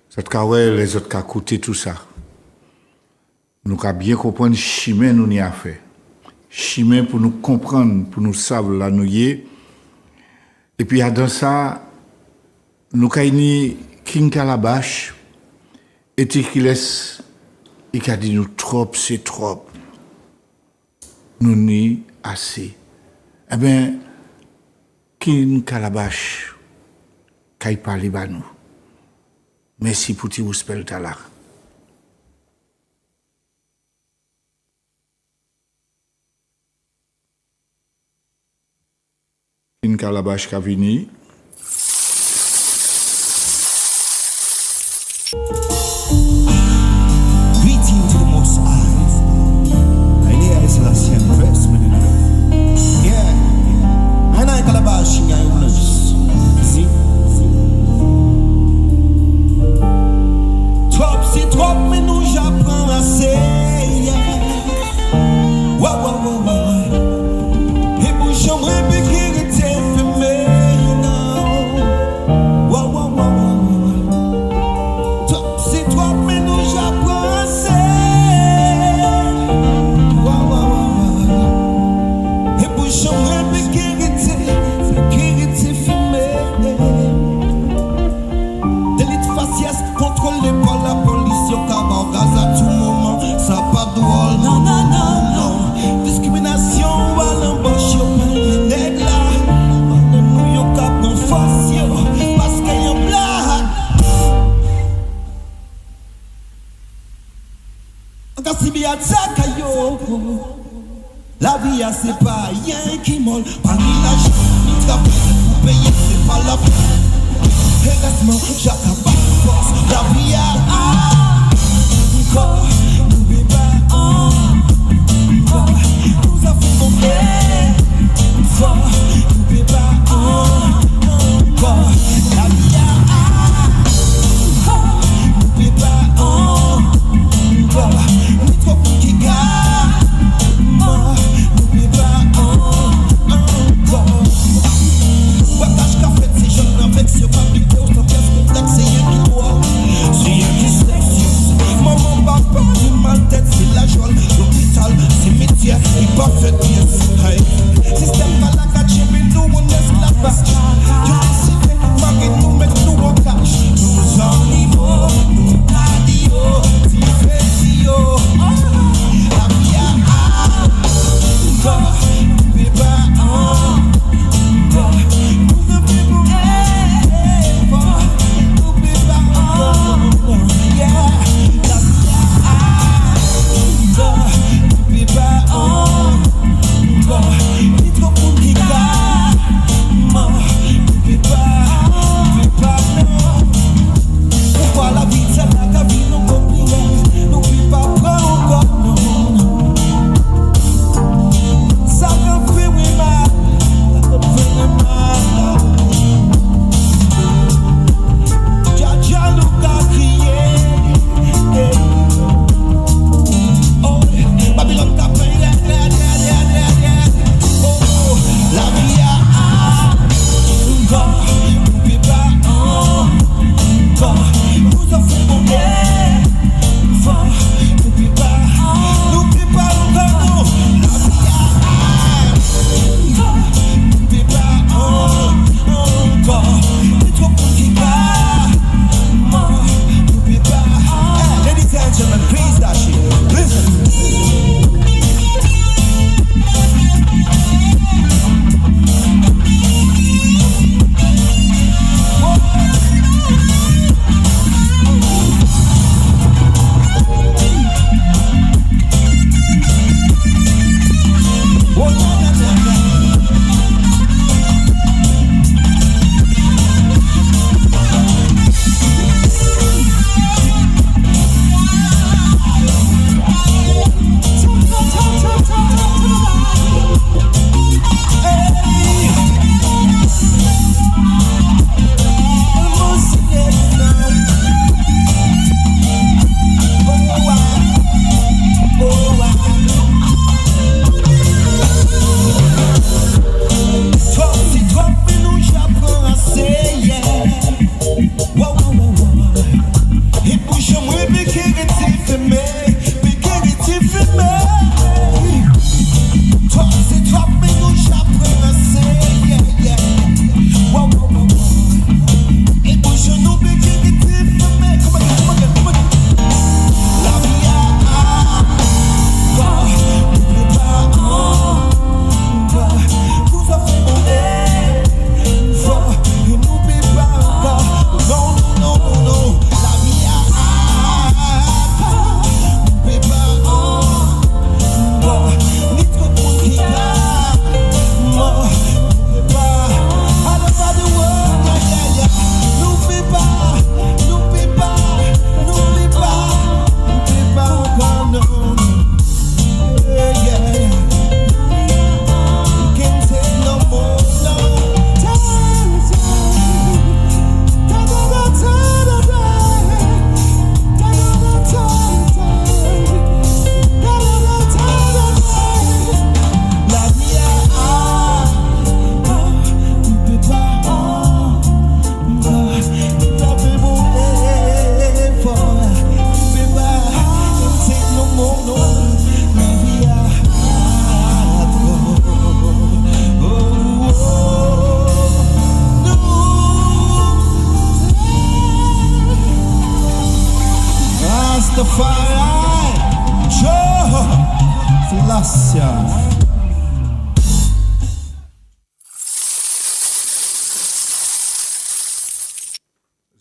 [SPEAKER 1] cette carrière, les autres qui ont coûté tout ça. Nous avons bien compris le chemin nous y a fait. Chemin pour nous comprendre, pour nous savoir là nous y est. Et puis dans ça, nous avons King Calabash, et qui laisse, et qui a dit nous trop, c'est trop. Nous n'y assez. Eh bien, King Calabash, qui parle à nous. Merci pour tout respect là. Une calabash qui a venu.
[SPEAKER 6] Greeting to the Most High. I hear this last year first minute. Yeah. And I calabash in your nose. See? Trop, mais nous j'apprends assez. Wow, wow, wow, wow. Et pour chambre, qui était fermé. Wow, wow, wow, wow. Trop, mais nous j'apprends assez. Wow, wow, wow. Et pour chambre, qui était fermé. Délit faciès, contrôlé par la police. Gaz à tout moment, ça pas drôle. Non, non, non, non. Discrimination, à l'embauche, nèg là. Nous yon cap en force, parce qu'il y a blague. En cas si bien attaque, yo. La vie, c'est pas rien qui molle. Pas ni l'argent, ni travail. Pour payer, c'est pas la peine. Heureusement, j'accapare force. La vie, n'oublie pas, nous avons compris. N'oublie pas, la vie n'oublie pas, nous trop qui garde. N'oublie pas, partage qu'a fait ces jeunes avec ce papier, autant pièce complexe, c'est rien qui doit. C'est rien qui se maman, papa, j'ai mal tête, c'est la joie. L'hôpital, c'est métier, il pas fait pièce. Système pas la cache, mais nous on esclavage. Dieu décide, malgré nous mettre nous en cache. Nous animaux, nous adios, si fait yo. La vie a n'oublie pas, nous n'oublie pas, n'oublie pas, yeah. N'oublie pas, ni trop pour qui garde. N'oublie pas, non.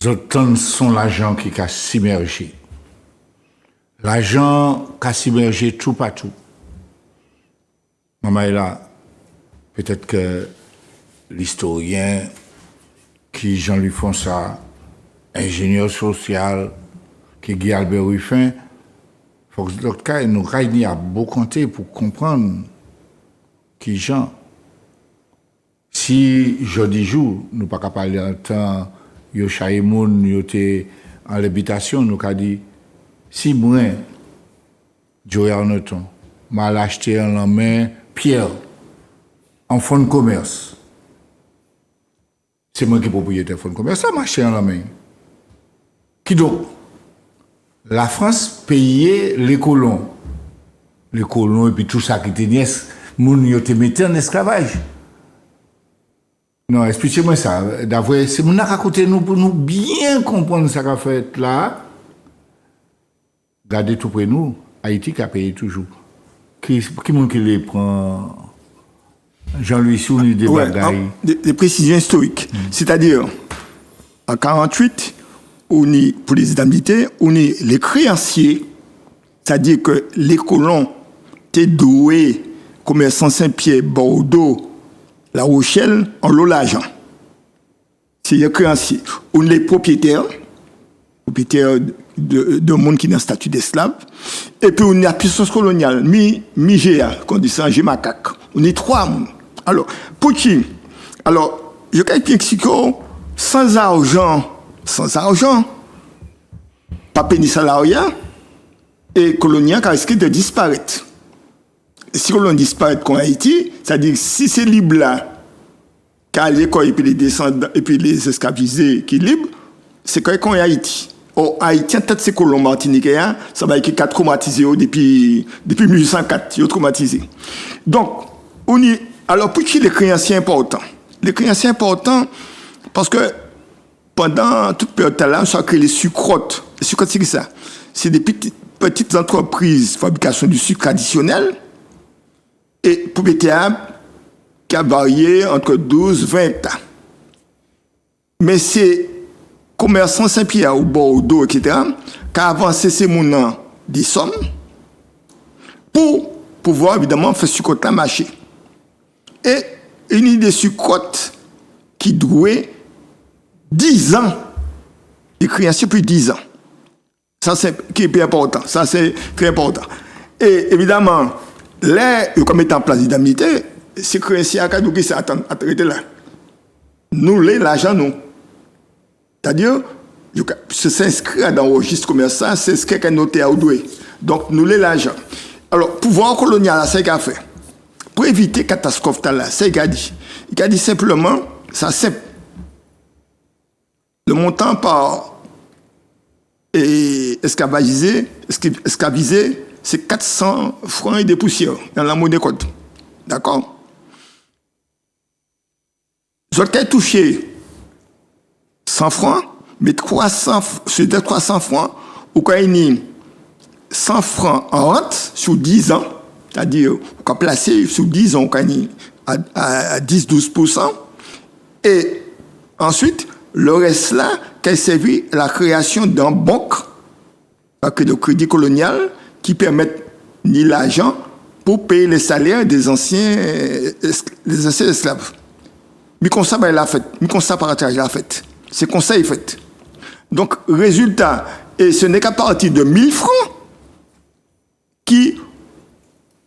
[SPEAKER 1] autres sont l'argent qui a s'immergé. L'argent qui a s'immergé tout partout. Maman est là. Peut-être que l'historien qui Jean-Louis Fonsa, ingénieur social, qui Guy Albert Ruffin, faut que l'autre cas nous raille à beau compter pour comprendre qui Jean. Si jeudi jour, nous pas qu'à parler en temps, yo chaimoun, yo te en l'habitation, nous qu'a dit, si moi, Joey Arnoton, m'a acheté en la main pierre, en fonds de commerce. C'est moi qui propriétaire fonds de commerce, ça m'a acheté en la main. Qui donc? La France payait les colons. Les colons et puis tout ça qui tenait, moun yo te mettait en esclavage. Non, expliquez-moi ça. D'avoir, c'est mon raconter nous pour nous bien comprendre ça qu'a fait là. Regardez tout près nous, Haïti qui a payé toujours. Qui les prend? Jean-Louis Souni des bagailles.
[SPEAKER 3] Des précisions historiques. C'est-à-dire, en 1948, on est, pour les indemnités, on est les créanciers, c'est-à-dire que les colons étaient doués, commerçants Saint-Pierre, Bordeaux, La Rochelle, en l'eau l'argent. C'est les créanciers. On est les propriétaires de monde qui est dans le statut d'esclave. Et puis on est la puissance coloniale, mi-GA, qu'on dit ça, G-Macaque. On est trois mondes. Alors, pour qui? Alors, je vais expliquer sans argent, pas pénis salariat, et colonial qui risque de disparaître. Et si on disparaît comme Haïti, c'est-à-dire si c'est libre là, car l'école et puis les descendants et puis les esclavisés qui sont libres, c'est quand est Haïti. Or, Haïti, en tête, c'est colons martiniquais, ça va être 4 traumatisés depuis 1804, ils ont traumatisé. Donc, on y. Alors, pour qui les créanciers importants? Les créanciers importants, parce que pendant toute période de là, on a créé les sucrotes. Les sucrotes, c'est ça. C'est des petites entreprises de fabrication du sucre traditionnel et propriétaires qui a varié entre 12 et 20 hectares. Mais c'est commerçants Saint-Pierre ou Bordeaux, etc., qui a avancé ces mouvements des sommes pour pouvoir évidemment faire sucrote la marché. Et une idée sucrote qui douait 10 ans, les créanciers plus 10 ans. Ça, c'est qui est important. Ça, c'est très important. Et évidemment, comme étant en place d'indemnité, ces créanciers à Kadouki, c'est à traiter là. Nous, l'argent, nous. C'est-à-dire, s'inscrire dans le registre commerçant, c'est ce qu'un notaire a doué. Donc, nous, l'argent. Alors, pouvoir colonial, c'est ce qu'il a fait. Pour éviter catastrophe, c'est ce qu'il a dit. Il a dit simplement, ça c'est le montant par esclavagisé, c'est 400 francs et des poussières dans la monnaie code. D'accord? Vous avez touché 100 francs, mais 300 francs, ou quand il y a 100 francs en rente sur 10 ans, c'est-à-dire qu'on placer sur 10 ans à 10-12%, et ensuite, le reste là, qui a servi à la création d'un banque, de crédit colonial, qui permet ni l'argent pour payer les salaires des anciens esclaves. Mais comme ça, il a fait. Mais comme ça, par il a fait. C'est comme ça, il fait. Donc, résultat, et ce n'est qu'à partir de 1000 francs qui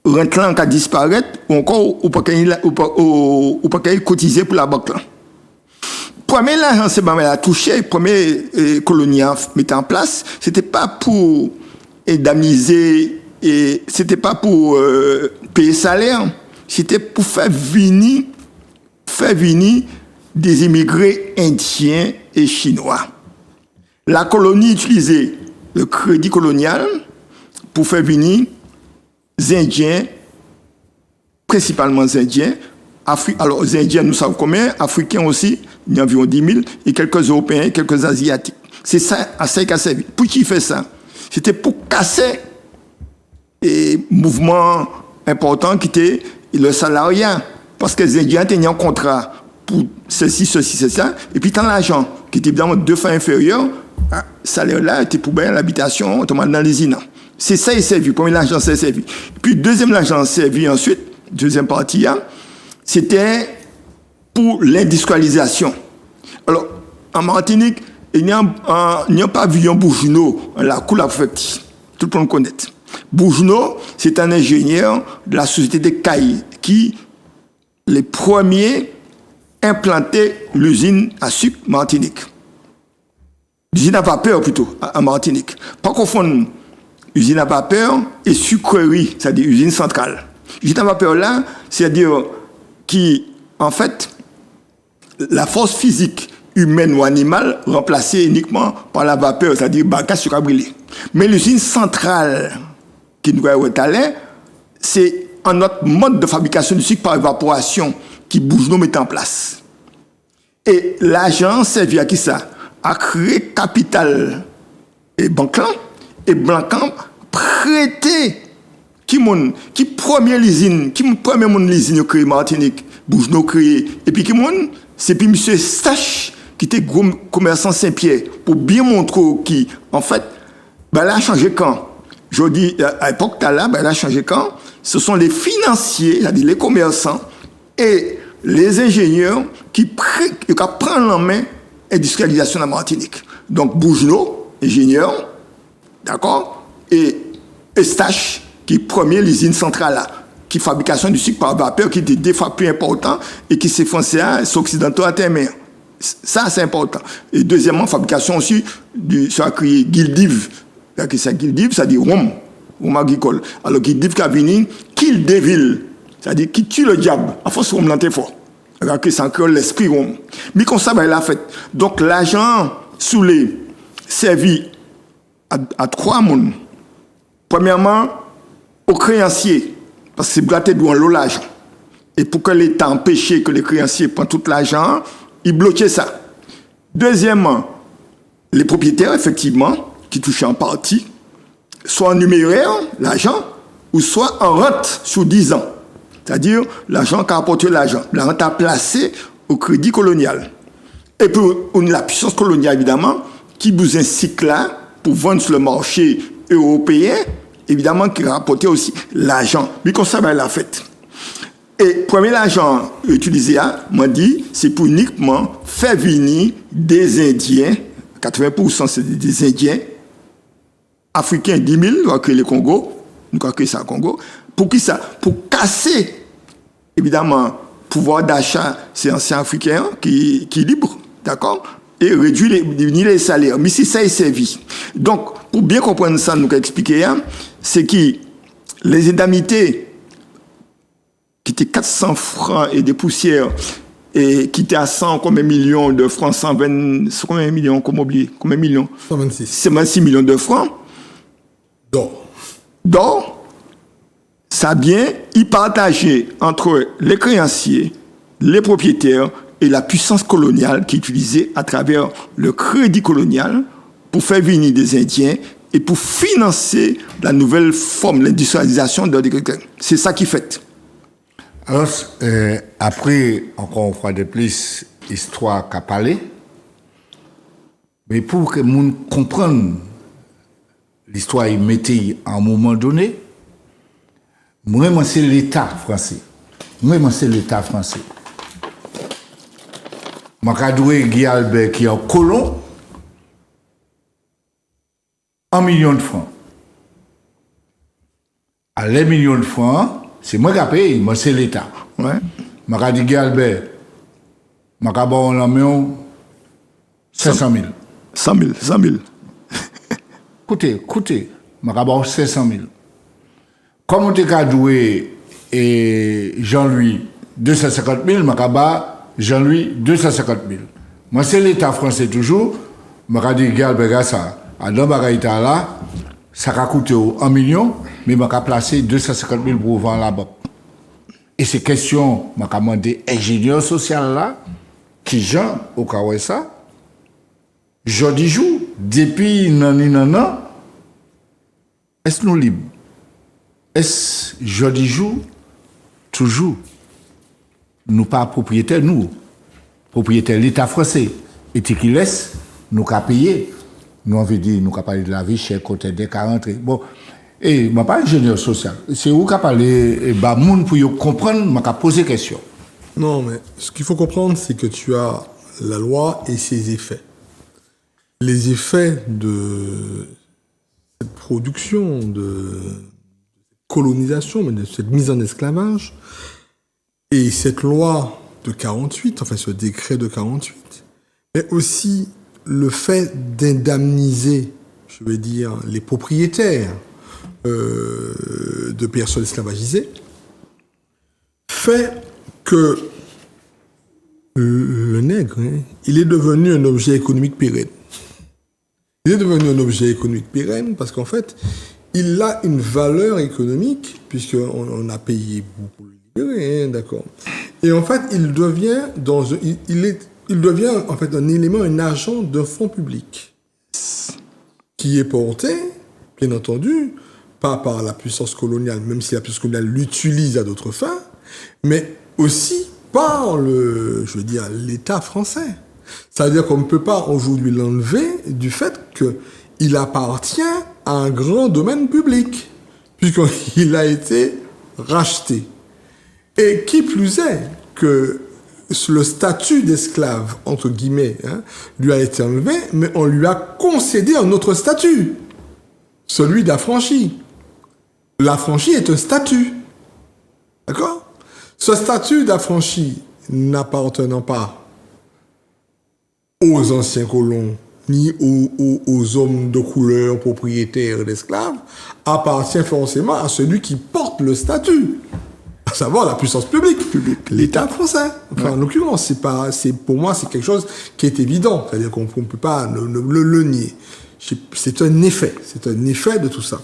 [SPEAKER 3] rentrent là en cas de disparaître, ou encore, ou pas qu'il cotiser pour la banque là. Premier l'argent, c'est pas mal touché, premier colonial mettait en place, c'était pas pour indemniser, et c'était pas pour payer salaire, c'était pour faire venir des immigrés indiens et chinois. La colonie utilisait le crédit colonial pour faire venir les Indiens, principalement les Indiens, alors les Indiens nous savons combien, Africains aussi, il y a environ 10 000, et quelques Européens, quelques Asiatiques. C'est ça, à ça qu'il a servi. Pour qui fait ça? C'était pour casser les mouvements importants qui étaient le salariat. Parce que les Indiens tenaient un contrat pour ceci, ça, et puis dans l'argent. qui était évidemment 2 fois inférieur, salaire-là était pour bien l'habitation, autrement dans les îles. C'est ça qui est servi. Premier, l'argent, c'est servi. Puis, deuxième, l'argent servi ensuite, deuxième partie, c'était pour l'industrialisation. Alors, en Martinique, il n'y a pas pavillon Bourgeneau, la couleur perfecte. Tout le monde connaît. Bourgeneau, c'est un ingénieur de la société des Cailles qui, les premiers, implantaient l'usine à sucre Martinique. L'usine à vapeur plutôt, à Martinique. Pas confondre usine à vapeur et sucrerie, c'est-à-dire usine centrale. L'usine à vapeur là, c'est-à-dire qui, en fait, la force physique humaine ou animale remplacée uniquement par la vapeur, c'est-à-dire bagage sucre à brûler. Mais l'usine centrale qui nous a étalé, c'est un autre mode de fabrication du sucre par évaporation qui Bourgeneau met en place. Et l'agent servi à qui ça? À créer capital et Bancan, et Blancan prêté qui premier l'usine, qui premier monde l'usine créé Martinique, Bourgeneau créé, et puis qui monde, c'est puis monsieur Stache qui était gros commerçant Saint-Pierre pour bien montrer qui en fait ben là a changé quand je dis à l'époque là ben là a changé quand ce sont les financiers, c'est-à-dire les commerçants et les ingénieurs qui prennent en main l'industrialisation de la Martinique. Donc Bourgeneau, ingénieur, d'accord, et Eustache qui est premier l'usine centrale là, qui fabrication du sucre par vapeur qui était 2 fois plus important et qui s'est foncé à occidentaux à terme. Ça, c'est important. Et deuxièmement, fabrication aussi du sacré Gildiv. C'est Gildiv, ça dit rhum agricole. Alors Gildiv qui a venu, kill devil, c'est-à-dire qui tue le diable. En force, rhum l'entend fort. Alors que c'est encore l'esprit rhum. Mais comme ça, ben, il a fait. Donc l'argent sous les servi à 3 mondes. Premièrement, aux créanciers, parce que c'est gâté devant l'olage. Et pour que l'État empêche que les créanciers prennent tout l'argent, ils bloquaient ça. Deuxièmement, les propriétaires, effectivement, qui touchaient en partie, soit en numéraire, l'argent, ou soit en rente sur 10 ans. C'est-à-dire, l'argent qui a apporté l'argent. La rente a placé au crédit colonial. Et puis, on a la puissance coloniale, évidemment, qui vous incite là, pour vendre sur le marché européen, évidemment, qui a apporté aussi l'argent. Mais comme ça, ben, l'a fait. Et premier l'argent utilisé, m'a dit, c'est pour uniquement faire venir des Indiens, 80% c'est des Indiens, Africains 10 000, nous avons créé le Congo, nous avons créé ça au Congo, pour qui ça? Pour casser, évidemment, pouvoir d'achat, c'est anciens Africains qui est libre, d'accord? Et réduire les salaires. Mais si ça est servi. Donc, pour bien comprendre ça, nous avons expliqué, c'est que les indemnités qui était 400 francs et des poussières, et qui était à 100 combien millions de francs, 120, combien millions, comme oublié, combien millions
[SPEAKER 2] 126.
[SPEAKER 3] C'est 26 millions de francs. D'or, ça vient y partager entre les créanciers, les propriétaires et la puissance coloniale qui est utilisée à travers le crédit colonial pour faire venir des Indiens et pour financer la nouvelle forme, l'industrialisation de l'agriculture. C'est ça qui fait.
[SPEAKER 1] Alors, après, encore une fois de plus, histoire qu'a parlé, mais pour que les gens comprennent l'histoire, ils mettaient à un moment donné, moi, c'est l'État français. Moi, c'est l'État français. Moi, j'ai Guy Albert qui est en colon, 1 million de francs. À les millions de francs, c'est moi qui ai payé, moi c'est l'État.
[SPEAKER 3] Ouais.
[SPEAKER 1] Je dis Guy Albert, je vais en 500 000.
[SPEAKER 3] 100 000.
[SPEAKER 1] Écoutez, je vais 500 000. Comme on t'a joué et Jean-Louis 250 000, je vais Jean-Louis 250 000. Moi c'est l'État français toujours, je vais dire Guy Albert, ça, à Dambagaïta là, ça va coûter 1 million, mais je vais placer 250 000 pour vendre la banque. Et ces questions, je vais demander ingénieur social là, qui Jean, au cas où ça, je dis jour, depuis nan, est-ce nous libres? Est-ce je dis jour, toujours, nous pas propriétaires, nous, propriétaires l'État français, et qui laisse, nous qu'à payer. Nous on veut dire, nous qu'à parler de la vie chère, côté des 40. Bon, et je ne pas ingénieur social. C'est où qu'à parler, bah, moun pour comprendre, je qu'à poser question.
[SPEAKER 2] Non, mais ce qu'il faut comprendre, c'est que tu as la loi et ses effets. Les effets de cette production, de colonisation, mais de cette mise en esclavage, et cette loi de 48, enfin ce décret de 48, mais aussi le fait d'indemniser, je veux dire, les propriétaires de personnes esclavagisées, fait que le nègre, hein, il est devenu un objet économique pérenne. Il est devenu un objet économique pérenne parce qu'en fait, il a une valeur économique, puisqu'on a payé beaucoup le libérer, hein, d'accord. Et en fait, il devient en fait un élément, un agent d'un fonds public qui est porté, bien entendu, pas par la puissance coloniale, même si la puissance coloniale l'utilise à d'autres fins, mais aussi par l'État français. C'est-à-dire qu'on ne peut pas aujourd'hui l'enlever du fait qu'il appartient à un grand domaine public, puisqu'il a été racheté. Et qui plus est, que le statut d'esclave, entre guillemets, hein, lui a été enlevé, mais on lui a concédé un autre statut, celui d'affranchi. L'affranchi est un statut. D'accord ? Ce statut d'affranchi n'appartenant pas aux anciens colons, ni aux hommes de couleur propriétaires d'esclaves, appartient forcément à celui qui porte le statut, à savoir la puissance publique, l'État français. Enfin, en l'occurrence, pour moi, c'est quelque chose qui est évident, c'est-à-dire qu'on ne peut pas le nier. C'est un effet de tout ça.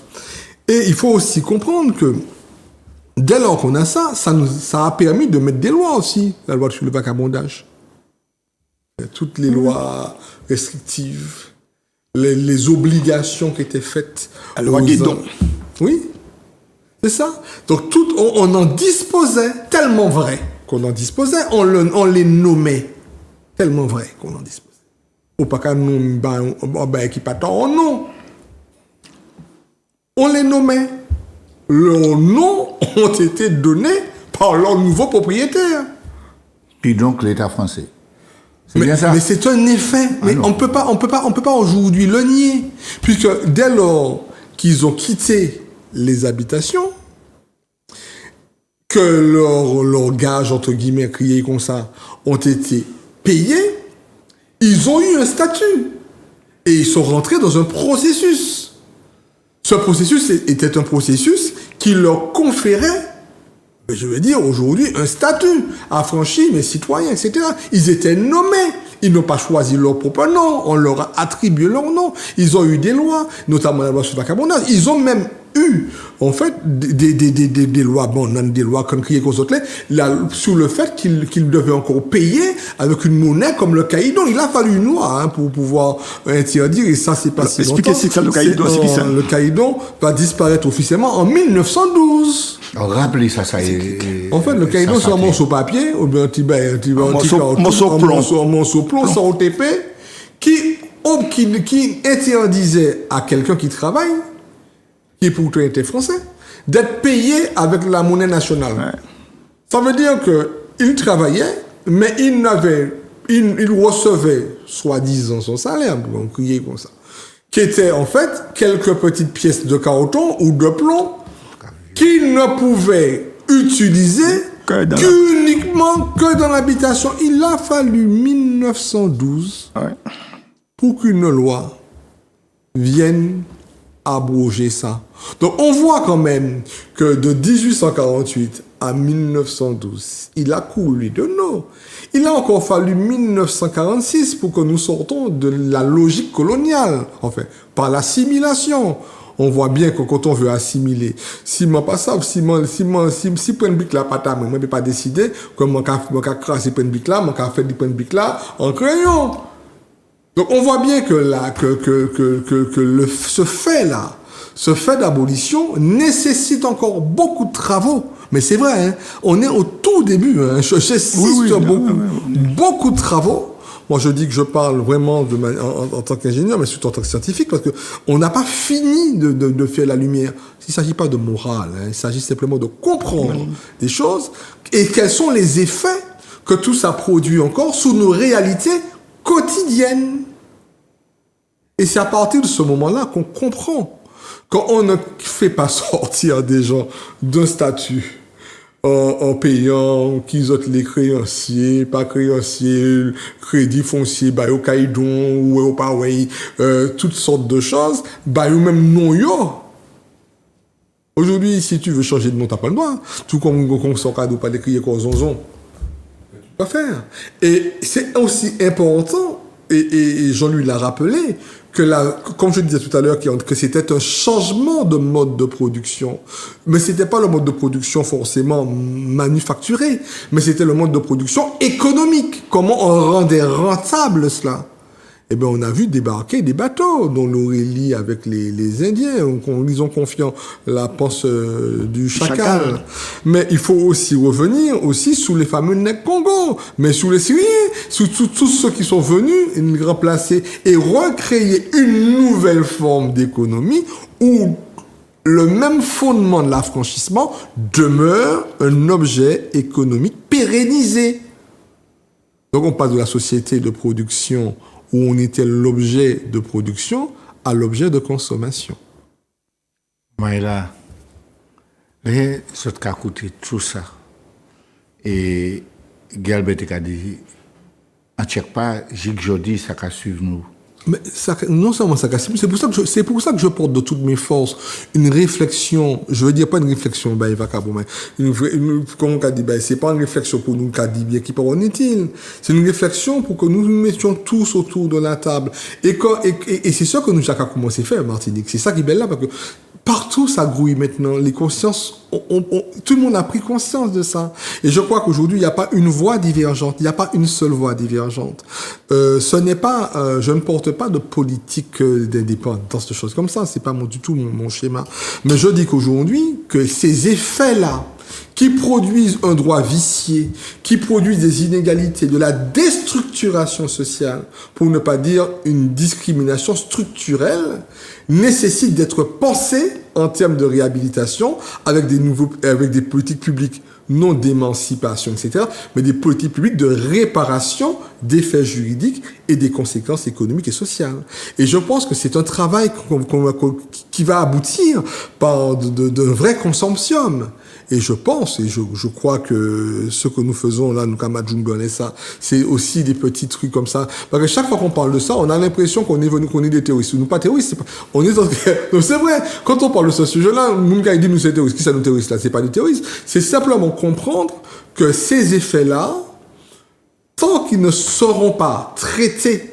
[SPEAKER 2] Et il faut aussi comprendre que dès lors qu'on a ça a permis de mettre des lois aussi, la loi sur le vagabondage. Toutes les lois restrictives, les obligations qui étaient faites.
[SPEAKER 3] La loi des dons.
[SPEAKER 2] Oui, c'est ça. Donc on en disposait tellement vrai qu'on en disposait, on les nommait tellement vrai qu'on en disposait. Ou pas qu'à nous, qui pas tant non. On les nommait. Leurs noms ont été donnés par leurs nouveaux propriétaires.
[SPEAKER 1] Puis donc l'État français.
[SPEAKER 2] Mais c'est un effet. Mais on peut pas aujourd'hui le nier, puisque dès lors qu'ils ont quitté les habitations, que leurs gages entre guillemets criés comme ça ont été payés, ils ont eu un statut et ils sont rentrés dans un processus. Ce processus était un processus qui leur conférait, je veux dire, aujourd'hui, un statut affranchi, mais citoyen, etc. Ils étaient nommés. Ils n'ont pas choisi leur propre nom. On leur a attribué leur nom. Ils ont eu des lois, notamment la loi sur le vagabondage. Ils ont même eu, en fait, des lois, des lois comme crier qu'on sautait, sur le fait qu'ils devaient encore payer avec une monnaie comme le caïdon. Il a fallu une loi, pour pouvoir interdire, et ça, c'est pas si longtemps.
[SPEAKER 3] Expliquez c'est ça, le caïdon, c'est qui ça?
[SPEAKER 2] Le caïdon va disparaître officiellement en 1912.
[SPEAKER 1] Rappelez ça est.
[SPEAKER 2] En fait, le caïdon, c'est un morceau de papier, ou bien un morceau de plomb, sans OTP, qui interdisait à quelqu'un qui travaille, qui pourtant était français, d'être payé avec la monnaie nationale. Ouais. Ça veut dire qu'il travaillait, mais il recevait, soi-disant, son salaire, on criait comme ça, qui était en fait quelques petites pièces de carton ou de plomb qu'il ne pouvait utiliser qu'uniquement dans l'habitation. Il a fallu 1912 pour qu'une loi vienne abroger ça. Donc on voit quand même que de 1848 à 1912, il a coulé de l'eau. Il a encore fallu 1946 pour que nous sortons de la logique coloniale, enfin, par l'assimilation. On voit bien que quand on veut assimiler, si moi pas ça, si prenne bic là pas ta moi peux pas décider que mon ca crasser prenne bic là, mon ca faire du prenne bic là en crayon. Donc on voit bien que là ce fait d'abolition nécessite encore beaucoup de travaux. Mais c'est vrai, hein, on est au tout début. Hein, j'insiste beaucoup de travaux Moi, je dis que je parle vraiment en tant qu'ingénieur, mais surtout en tant que scientifique, parce que on n'a pas fini de faire la lumière. Il ne s'agit pas de morale, il s'agit simplement de comprendre des choses et quels sont les effets que tout ça produit encore sous nos réalités quotidiennes. Et c'est à partir de ce moment-là qu'on comprend. Quand on ne fait pas sortir des gens d'un statut en payant qu'ils ont les créanciers, pas créanciers, crédit foncier, bah, au caïdon, ou au Huawei, toutes sortes de choses, bah, ou même non yo. Aujourd'hui, si tu veux changer de nom, t'as pas le droit. Tout comme on sort cadeau, pas d'écrire quoi zonzon. Tu peux pas faire. Et c'est aussi important, et Jean-Louis l'a rappelé, que comme je disais tout à l'heure, que c'était un changement de mode de production. Mais c'était pas le mode de production forcément manufacturé, mais c'était le mode de production économique. Comment on rendait rentable cela? Eh bien, on a vu débarquer des bateaux, dont l'Aurélie avec les Indiens, ils ont confié la panse du chacal. Mais il faut aussi revenir aussi sous les fameux Nek Congo, mais sous les Syriens, sous tous ceux qui sont venus remplacer et recréer une nouvelle forme d'économie où le même fondement de l'affranchissement demeure un objet économique pérennisé. Donc on passe de la société de production où on était l'objet de production à l'objet de consommation.
[SPEAKER 1] Mais là, les autres qui ont coûté tout ça, et Galbert a dit, en tchèque pas, Gilles Jody, ça va suivre nous.
[SPEAKER 2] Mais ça, non seulement ça casse, c'est pour ça que je porte de toutes mes forces une réflexion, je veux dire pas une réflexion, bah, comme on a dit, bah, c'est pas une réflexion pour nous, qu'a dit bien qui parle inutile. C'est une réflexion pour que nous nous mettions tous autour de la table. Et c'est ça que nous avons commencé à faire, Martinique. C'est ça qui est belle là, parce que partout ça grouille maintenant, les consciences, tout le monde a pris conscience de ça. Et je crois qu'aujourd'hui, il n'y a pas une voie divergente, il n'y a pas une seule voie divergente. Ce n'est pas, je ne porte pas de politique d'indépendance, de choses comme ça, c'est pas du tout mon schéma. Mais je dis qu'aujourd'hui, que ces effets-là, qui produisent un droit vicié, qui produisent des inégalités, de la déstructuration sociale, pour ne pas dire une discrimination structurelle, nécessitent d'être pensés en termes de réhabilitation avec des politiques publiques non d'émancipation, etc., mais des politiques publiques de réparation des faits juridiques et des conséquences économiques et sociales. Et je pense que c'est un travail qui va aboutir par d'un vrai consortium. Et je pense, et je crois que ce que nous faisons là, nous, Kamadjumbe, ça, c'est aussi des petits trucs comme ça. Parce que chaque fois qu'on parle de ça, on a l'impression qu'on est des terroristes. Nous, pas terroristes, on est donc c'est vrai. Quand on parle de ce sujet-là, nous, quand il dit nous, c'est terroristes. Qui ça, nous, terroristes, là? C'est pas des terroristes. C'est simplement comprendre que ces effets-là, tant qu'ils ne seront pas traités,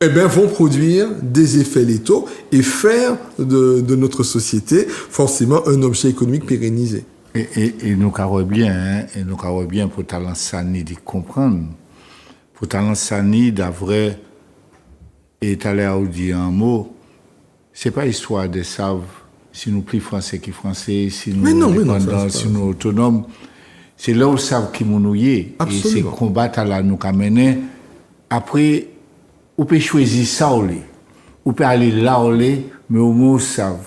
[SPEAKER 2] eh bien, vont produire des effets létaux et faire de notre société forcément un objet économique pérennisé.
[SPEAKER 1] Et nous avons bien, pour talent sani de comprendre, pour talent sani d'avoir et t'allais à dire un mot, c'est pas histoire de savoir si nous plus français qui français, si nous indépendants, si nous autonomes. C'est là où savent qui nous y est. Et c'est combattre à la nous mener. Après, on peut choisir ça ou peut aller là où mais au moins savent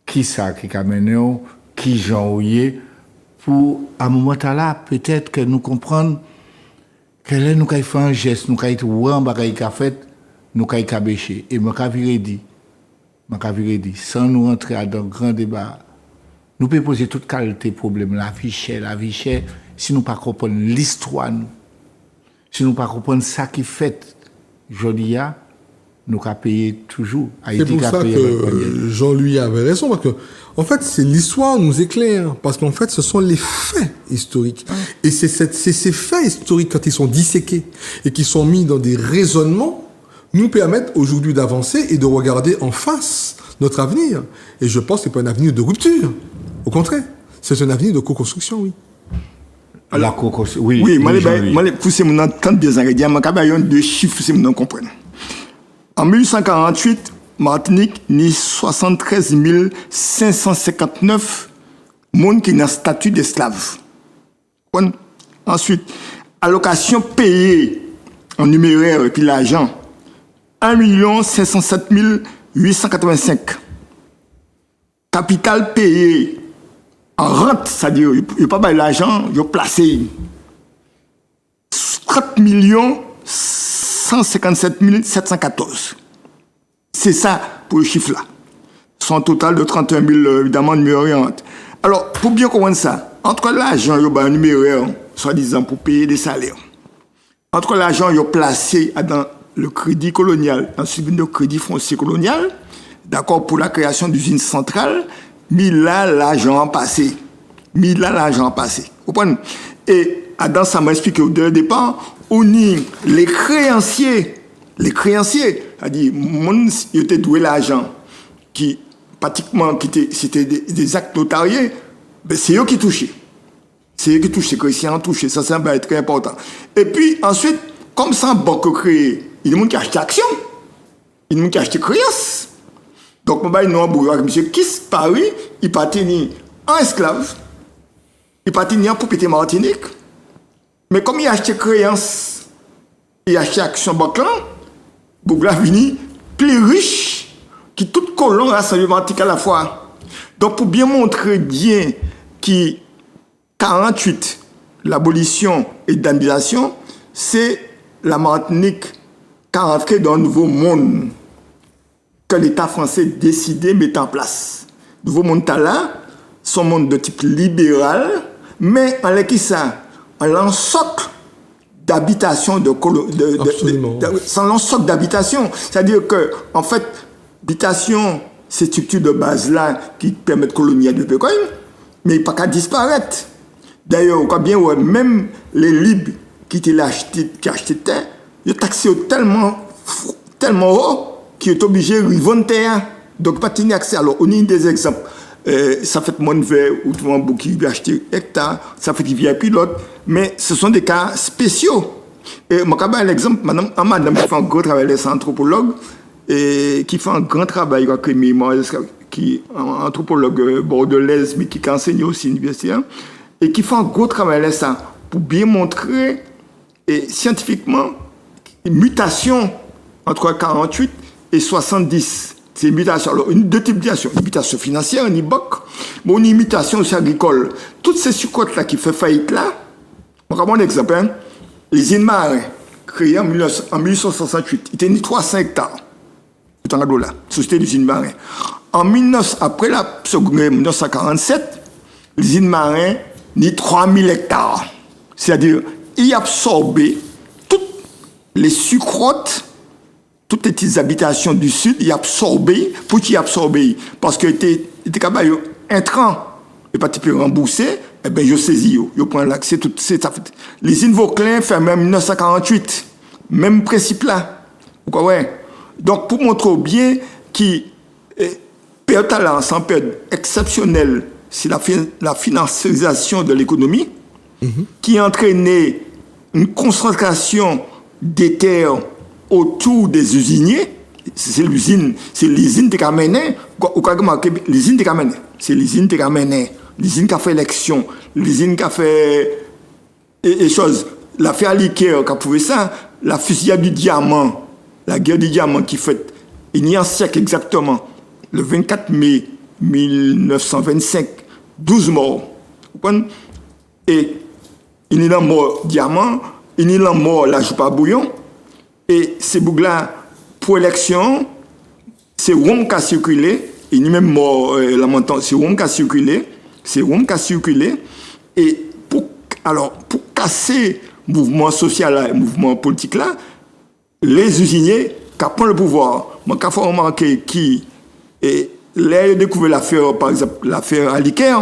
[SPEAKER 1] qui ça qui amène, qui j'en est, pour à un moment là peut-être que nous comprendre quel est nous qui fait un geste, nous qui être ouan bagaille qu'a fait, nous qui cabéché et moi qu'a viré dit sans nous rentrer dans grand débat. Nous pouvons poser toute qualité de problème, la vie chère, si nous ne comprenons pas l'histoire, si nous ne comprenons pas ça qui fait, aujourd'hui, nous avons payé toujours.
[SPEAKER 2] C'est pour ça que Jean-Louis avait raison, parce que, en fait, c'est l'histoire nous éclaire, parce qu'en fait, ce sont les faits historiques. Et c'est ces faits historiques, quand ils sont disséqués et qui sont mis dans des raisonnements, nous permettent aujourd'hui d'avancer et de regarder en face notre avenir. Et je pense que ce n'est pas un avenir de rupture. Au contraire, c'est un avenir de co-construction, oui.
[SPEAKER 1] La co-construction, oui.
[SPEAKER 3] Oui, moi, les pousser mon entendre des ingrédients, moi, il y a deux chiffres, si vous comprenez. En 1848, Martinique, ni 73 559 monde qui n'a statut d'esclave. Ensuite, allocation payée en numéraire, et puis l'argent. 1 507 885. Capital payé en rente, c'est-à-dire, il n'y a pas mal d'argent, il y a placé. 30 157 714. C'est ça pour le chiffre là. Son total de 31 000, évidemment, numéraire. Alors, pour bien comprendre ça, entre l'argent, il y a un numéraire, soi-disant, pour payer des salaires. Entre l'argent, il y a placé dans le crédit colonial, dans le crédit foncier colonial, d'accord, pour la création d'usines centrales, mais là, l'argent passé. Mais là, l'argent passé. Vous comprenez? Et Adam, ça m'a expliqué au départ, on y les créanciers, c'est-à-dire, ils étaient doués l'argent, qui, pratiquement, c'était des actes notariés, ben, c'est eux qui touchaient. C'est eux qui touchent, c'est chrétiens qui touchent, ça va être très important. Et puis, ensuite, comme ça, banque créée, il y a des gens qui achètent actions, il y a des gens qui achètent créances. Donc, il y a un monsieur Kiss, Paris, il partit en esclave, il partit en propriété martinique, mais comme il a acheté créances, il a acheté actions banque là, Bougla vini plus riche qui tout colon rassemblementique à la fois. Donc, pour bien montrer bien qui 48, l'abolition et l'indemnisation, c'est la Martinique qui a rentré dans un nouveau monde que l'État français décidé de mettre en place. Le nouveau monde là, son monde de type libéral, mais en un socle d'habitation, sans un socle d'habitation. C'est-à-dire que, en fait, l'habitation, c'est une structure de base là qui permet de coloniser le pays, mais il n'y a pas qu'à disparaître. D'ailleurs, même les Libres qui achetaient terre, ils ont taxé tellement haut qu'ils sont obligés de revendre terre. Donc, pas de accès. Alors, on a des exemples. Ça fait moins de verre, ou tout le monde qui veut acheter hectares, ça fait qu'il vient pilote. Mais ce sont des cas spéciaux. Et moi, j'ai un exemple, madame qui fait un gros travail, elle est anthropologue, et qui fait un grand travail, qui est anthropologue bordelaise, mais qui enseigne aussi à l'université, et qui fait un gros travail ça pour bien montrer scientifiquement une mutation entre 48 et 70. C'est une mutation. Alors, deux types de mutations. Une mutation financière, une IBOC, mais une mutation aussi agricole. Toutes ces succotes-là qui font faillite là, on va prendre un exemple. Les îles Marins, créées en 1868, ils tenaient 300 hectares. C'est en là, société des îles Marins. Après la Seconde Guerre 1947, les îles Marins ni 3000 hectares. C'est-à-dire, ils absorbaient toutes les sucrotes, toutes les petites habitations du sud, ils absorbaient, pour qu'ils absorbaient, parce qu'ils étaient capables intrants, et pas type remboursé, eh bien, ils saisissent, ils prennent l'accès, tout ça. Les îles Vauclin fermées en 1948, même principe là. Ouais. Donc, pour montrer bien qui perd talent, sans perdre exceptionnel, c'est la financiarisation de l'économie qui a entraîné une concentration des terres autour des usiniers. C'est l'usine de Kamené. L'usine de Kamené. C'est l'usine de Kamené. L'usine qui a fait élection. L'usine qui a fait les choses. L'affaire Liqueur qui a prouvé ça. La fusillade du diamant. La guerre du diamant qui fait il y a un siècle exactement. Le 24 mai 1925. 12 morts. Et il y a mort diamant. Il y a mort la joupe à bouillon. Et ces boucles-là, pour l'élection, c'est Rome qui a circulé. Il y a même mort lamentant. C'est Rome qui a circulé. Et pour casser le mouvement social, le mouvement politique là, les usiniers qui prennent le pouvoir. Moi, quand il faut remarquer qui là, découvert l'affaire, par exemple, l'affaire Aliker,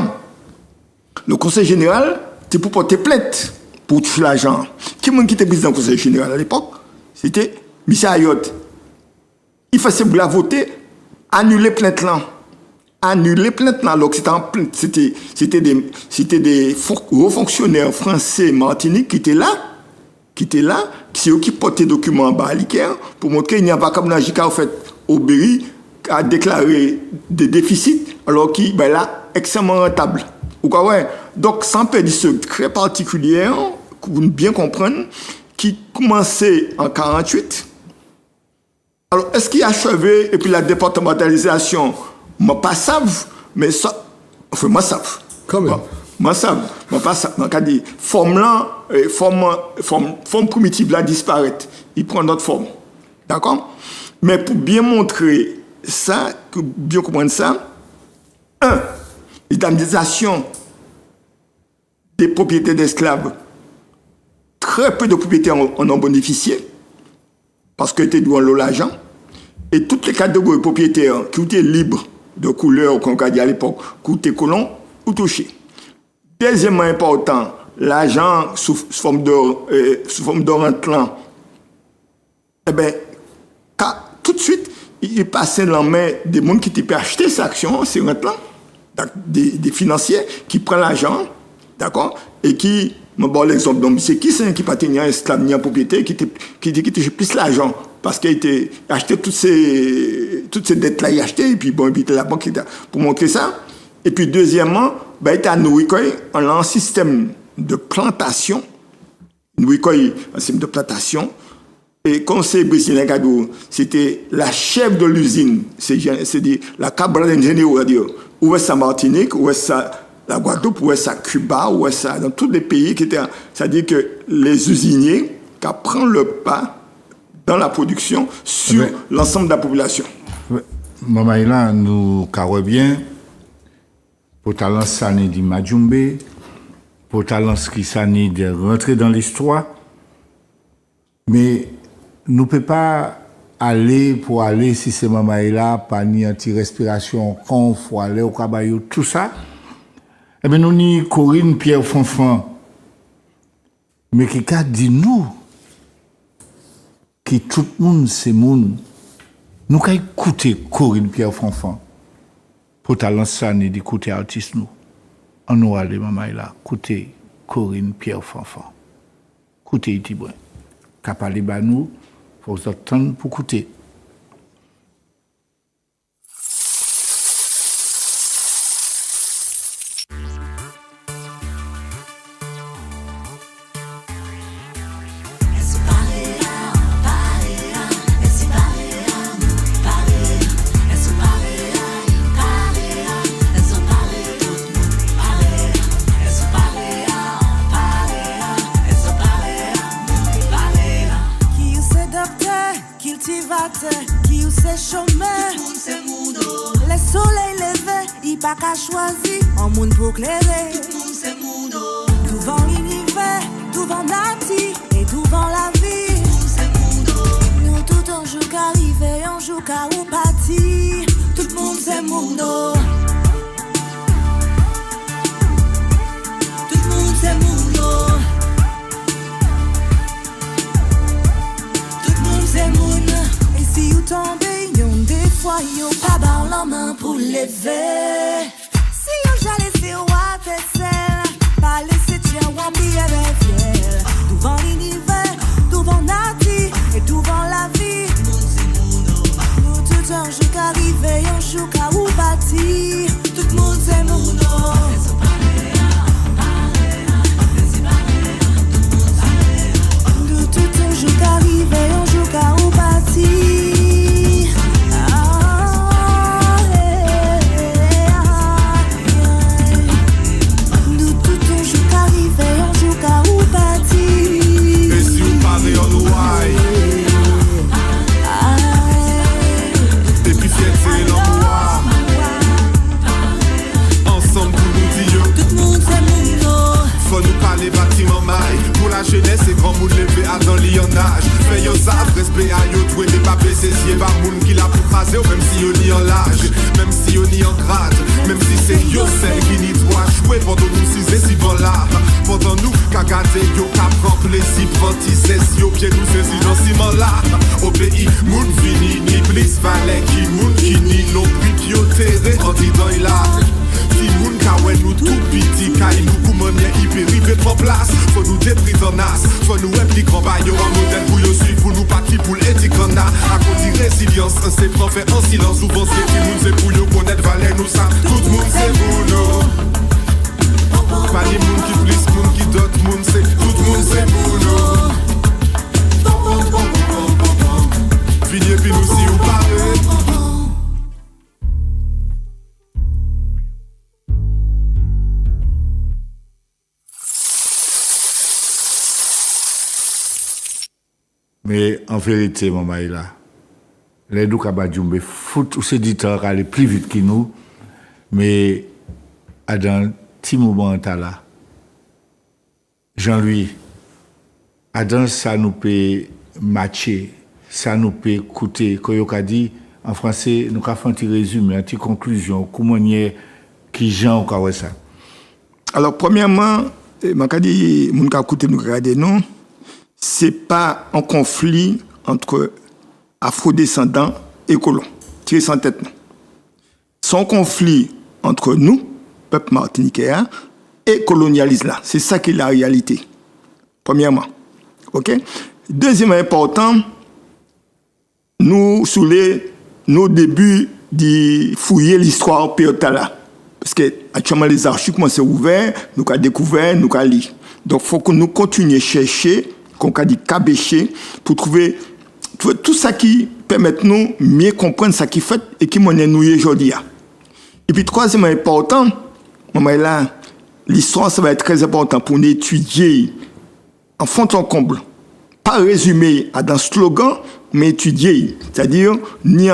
[SPEAKER 3] le conseil général, c'est pour porter plainte pour toucher l'argent. Qui était président du conseil général à l'époque? C'était M. Ayot. Il faisait pour voter, annuler plainte là. Alors c'était des hauts fonctionnaires français martiniques qui étaient là, c'est eux qui portaient des documents en bas à l'ICAR pour montrer qu'il n'y a pas comme Najika en fait au Berry a déclaré des déficits alors qu'il est là extrêmement rentable. Donc sans perdre ce très particulier, pour bien comprendre, qui commençait en 48. Alors, est-ce qu'il a achevé et puis la départementalisation, moi pas savent, mais ça, enfin, moi savent.
[SPEAKER 2] Quand même.
[SPEAKER 3] Moi savent, moi pas savent. Moi, quand dit, forme primitive là disparaît, il prend d'autres formes. D'accord? Mais pour bien montrer ça, pour bien comprendre ça, l'indemnisation des propriétaires d'esclaves, très peu de propriétaires en ont bénéficié, parce que c'était doué l'argent, et toutes les catégories de propriétaires qui étaient libres de couleur, comme on dit à l'époque, qui étaient colons, ou touchés. Deuxièmement important, l'argent sous forme de rentlant, eh bien, tout de suite, il est passé dans la main des gens qui étaient acheter ces actions, ces rentlants, des financiers qui prennent l'argent, d'accord, et qui, bon, l'exemple, donc, c'est qui c'est qui pas tenir un esclave ni un propriétaire qui était plus l'argent, parce qu'il était acheté toutes ces dettes-là, il achetait, et puis bon, il était la banque pour montrer ça. Et puis deuxièmement, ben, il était à Nourikoy, on a un système de plantation. Nourikoy, un système de plantation. Et conseil Brésilien Gadou, c'était la chef de l'usine, c'est-à-dire la cabra d'ingénieur, on va dire, où est ça Martinique, où est ça la Guadeloupe, où est ça Cuba, où est ça dans tous les pays qui étaient, c'est-à-dire que les usiniers qui prennent le pas dans la production sur l'ensemble de la population.
[SPEAKER 1] Maman, là, nous carrons bien. Pour talent sani di Majumbe, pour talent qui sani de rentrer dans l'histoire, mais nous ne pouvons pas aller pour aller si c'est maman là, pas ni anti-respiration, quand il faut aller au cabayou, tout ça. Eh bien, nous ni Corinne Pierre Fanfan, mais qui a dit nous, qui tout le monde c'est monde, nous avons écouté Corinne Pierre Fanfan. Pour talent sani d'écouter artiste nous. On nous allait maman là, écouter Corinne Pierre Fanfan. Écouter Itibouin. Qu'a parlé ba nous, faut vous attendre pour écouter.
[SPEAKER 7] Qui ou c'est chômeur, les soleils levés, il pas qu'à choisir, en monde pour clairer. Devant l'univers, devant Nati et devant la vie. Nous tout un jour qu'arriver, un jour qu'à ou partir. Tout le monde c'est Mouno. Tout le monde c'est Mouno. Tout le monde c'est Mouno. Si vous tombez, yon des fois, yon pas dans la main pour lever. Si yon j'allais faire ou tessel, pas laisser tiens ou billet fiel. Devant l'univers, devant Nati et devant la vie. Nous tout un jour qu'arriver, un jour qu'à ou bâtir. Tout le monde c'est mon nom. Nous tout un jour qu'arriver, un jour qu'à ou bâtir.
[SPEAKER 8] Les bâtiments mailles pour la jeunesse et grand monde levé à dans l'ionage. Fait yo savent, respect à yo, tout n'est pas baissé, si y'a pas monde qui l'a pour craser, même si yo ni en l'âge, même si yo ni en grade, même si c'est yo celle qui n'y doit jouer pendant nous si c'est si bon là. Pendant nous, qu'à garder yo, qu'à prendre plaisir, prendre yo, pied nous saisir dans ciment là. Au pays, moun fini, ni plus valet qui moun qui ni non plus yo terré, en disant il a. Si moun ka wè nous tout piti, kay nous koumanè hyper rive trop place. Faut nous déprise en as, faut nous wè pli grand bayo en modèle pour yo suivre, pour nous parti pour l'éthique en a. À côté résilience, c'est pas fait en silence, souvent c'est qui moun c'est pour yo connaître valeur nous ça. Tout moun c'est mouno. Pas ni moun qui plus, moun qui d'autres moun c'est, tout moun c'est mouno.
[SPEAKER 1] Mais en vérité, maman est là. Les deux Kabadjoumbe fout ou se dit aller plus vite que nous. Mais dans petit moment là, Jean-Louis, dans ça nous peut matcher, ça nous peut coûter. Quand il a dit en français, nous avons fait un petit résumé, une petite conclusion, comment qui Jean ou ça.
[SPEAKER 3] Alors premièrement, je dis, mon cas écouter nous regarder non, c'est pas un conflit entre afro-descendants et colons. Tirez sans tête. C'est un conflit entre nous, peuple martiniquais, et colonialistes là. C'est ça qui est la réalité. Premièrement. OK? Deuxièmement important, nous souler nos débuts de fouiller l'histoire là. Parce que actuellement les archives commencent à ouvrir, nous avons découvert, nous avons lu. Donc il faut que nous continuions à chercher, qu'on a dit cabécher, pour trouver tout ça qui permet de nous mieux comprendre ce qui fait et qui mène nous aujourd'hui. Et puis troisièmement important, là, l'histoire ça va être très important pour nous étudier en fond en comble. Pas résumer à un slogan, mais étudier, c'est-à-dire ni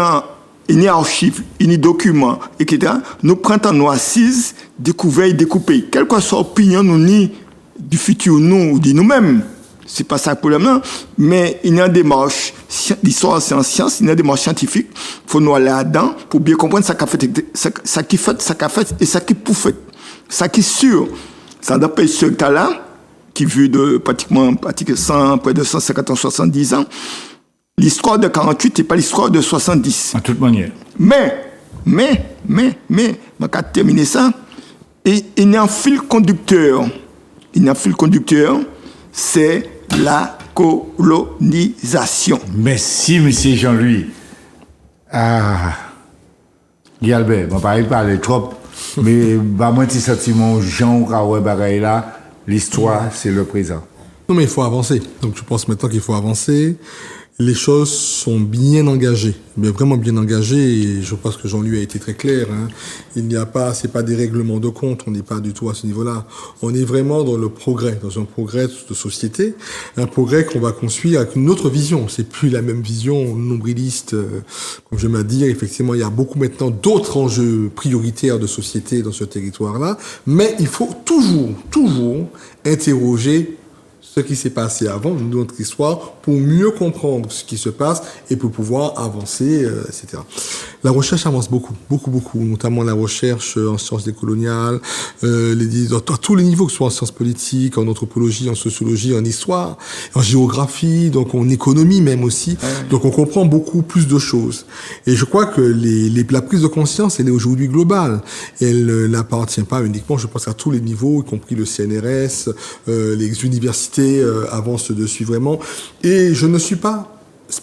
[SPEAKER 3] archives, ni documents, etc. Nous prenons nos assises, découvrir, découper. Quelle que soit l'opinion nous ni du futur nous ou de nous-mêmes, c'est pas ça le problème là, mais il y a une démarche, l'histoire c'est en science, il y a une démarche scientifique, il faut nous aller là-dedans pour bien comprendre ça qui fait et ça qui pour fait. Ça qui est sûr, ça d'après ce cas-là, qui vit de pratiquement 100, près de 150 ans, 70 ans, l'histoire de 48 n'est pas l'histoire de 70.
[SPEAKER 1] En toute manière.
[SPEAKER 3] Mais, je vais terminer ça. Et il y a un fil conducteur. C'est la colonisation.
[SPEAKER 1] Merci, monsieur Jean-Louis. Guy Albert, je ne vais pas parler trop, mais moi, petit sentiment, Jean, là, l'histoire, c'est le présent.
[SPEAKER 2] Non, mais il faut avancer. Donc, je pense maintenant qu'il faut avancer. Les choses sont bien engagées, mais vraiment bien engagées, et je pense que Jean-Louis a été très clair. Il n'y a pas, c'est pas des règlements de compte, on n'est pas du tout à ce niveau-là. On est vraiment dans le progrès, dans un progrès de société, un progrès qu'on va construire avec une autre vision. C'est plus la même vision nombriliste, comme je m'ai dit. Effectivement, il y a beaucoup maintenant d'autres enjeux prioritaires de société dans ce territoire-là, mais il faut toujours interroger ce qui s'est passé avant notre histoire pour mieux comprendre ce qui se passe et pour pouvoir avancer, etc. La recherche avance beaucoup, notamment la recherche en sciences décoloniales, à tous les niveaux, que ce soit en sciences politiques, en anthropologie, en sociologie, en histoire, en géographie, donc en économie même aussi. Donc on comprend beaucoup plus de choses. Et je crois que la prise de conscience, elle est aujourd'hui globale. Elle n'appartient pas uniquement, je pense, à tous les niveaux, y compris le CNRS, les universités avancent dessus vraiment. Et je ne suis pas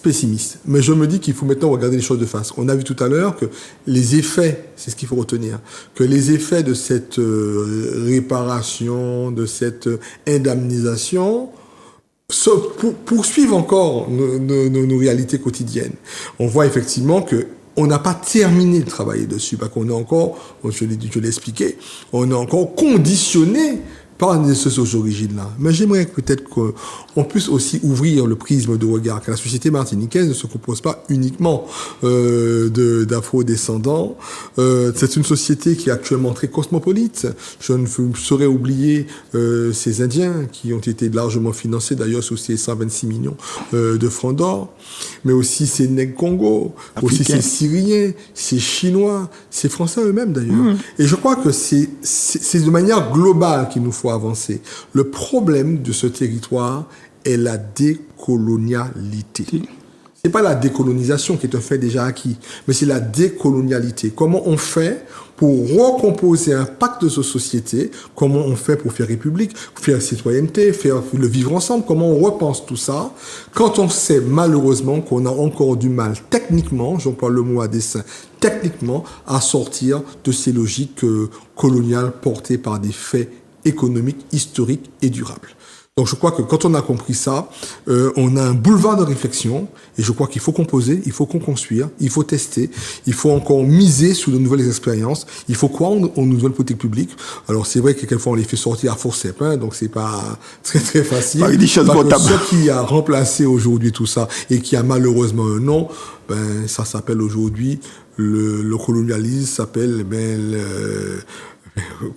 [SPEAKER 2] pessimiste, mais je me dis qu'il faut maintenant regarder les choses de face. On a vu tout à l'heure que les effets, c'est ce qu'il faut retenir, que les effets de cette réparation, de cette indemnisation, poursuivent encore nos réalités quotidiennes. On voit effectivement que on n'a pas terminé de travailler dessus, parce qu'on est encore, je l'ai expliqué, on est encore conditionné par ces origines-là. Mais j'aimerais peut-être qu'on puisse aussi ouvrir le prisme de regard, que la société martiniquaise ne se compose pas uniquement d'afro-descendants. C'est une société qui est actuellement très cosmopolite. Je ne saurais oublier ces Indiens qui ont été largement financés, d'ailleurs, sous ces 126 millions de francs d'or, mais aussi ces Nègres Congo, aussi ces Syriens, ces Chinois, ces Français eux-mêmes, d'ailleurs. Et je crois que c'est de manière globale qu'il nous faut avancer. Le problème de ce territoire est la décolonialité. C'est pas la décolonisation qui est un fait déjà acquis, mais c'est la décolonialité. Comment on fait pour recomposer un pacte de société? Comment on fait pour faire république, faire citoyenneté, faire le vivre ensemble? Comment on repense tout ça quand on sait malheureusement qu'on a encore du mal techniquement, j'emploie le mot à dessein, techniquement, à sortir de ces logiques coloniales portées par des faits économique, historique et durable. Donc je crois que quand on a compris ça, on a un boulevard de réflexion et je crois qu'il faut composer, il faut construire, il faut tester, il faut encore miser sur de nouvelles expériences, il faut croire aux nouvelles politiques publiques. Alors c'est vrai que quelquefois on les fait sortir à forceps, hein, donc c'est pas très très facile.
[SPEAKER 3] Pas des choses potables.
[SPEAKER 2] Ce qui a remplacé aujourd'hui tout ça et qui a malheureusement un nom, ben ça s'appelle aujourd'hui le colonialisme, s'appelle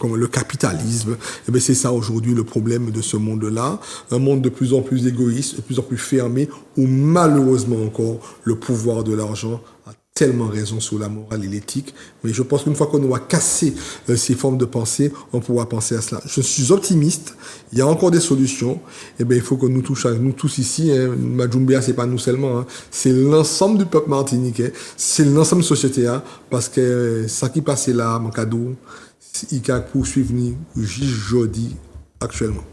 [SPEAKER 2] comme le capitalisme. Et bien c'est ça aujourd'hui le problème de ce monde-là, un monde de plus en plus égoïste, de plus en plus fermé, où malheureusement encore le pouvoir de l'argent a tellement raison sur la morale et l'éthique. Mais je pense qu'une fois qu'on aura cassé ces formes de pensée, on pourra penser à cela. Je suis optimiste, il y a encore des solutions. Et bien il faut que nous tous ici, hein, Madjoumbéa c'est pas nous seulement, hein, c'est l'ensemble du peuple martiniquais, c'est l'ensemble de la société, hein, parce que ça qui passe là, mon cadeau, il a poursuivi aujourd'hui actuellement.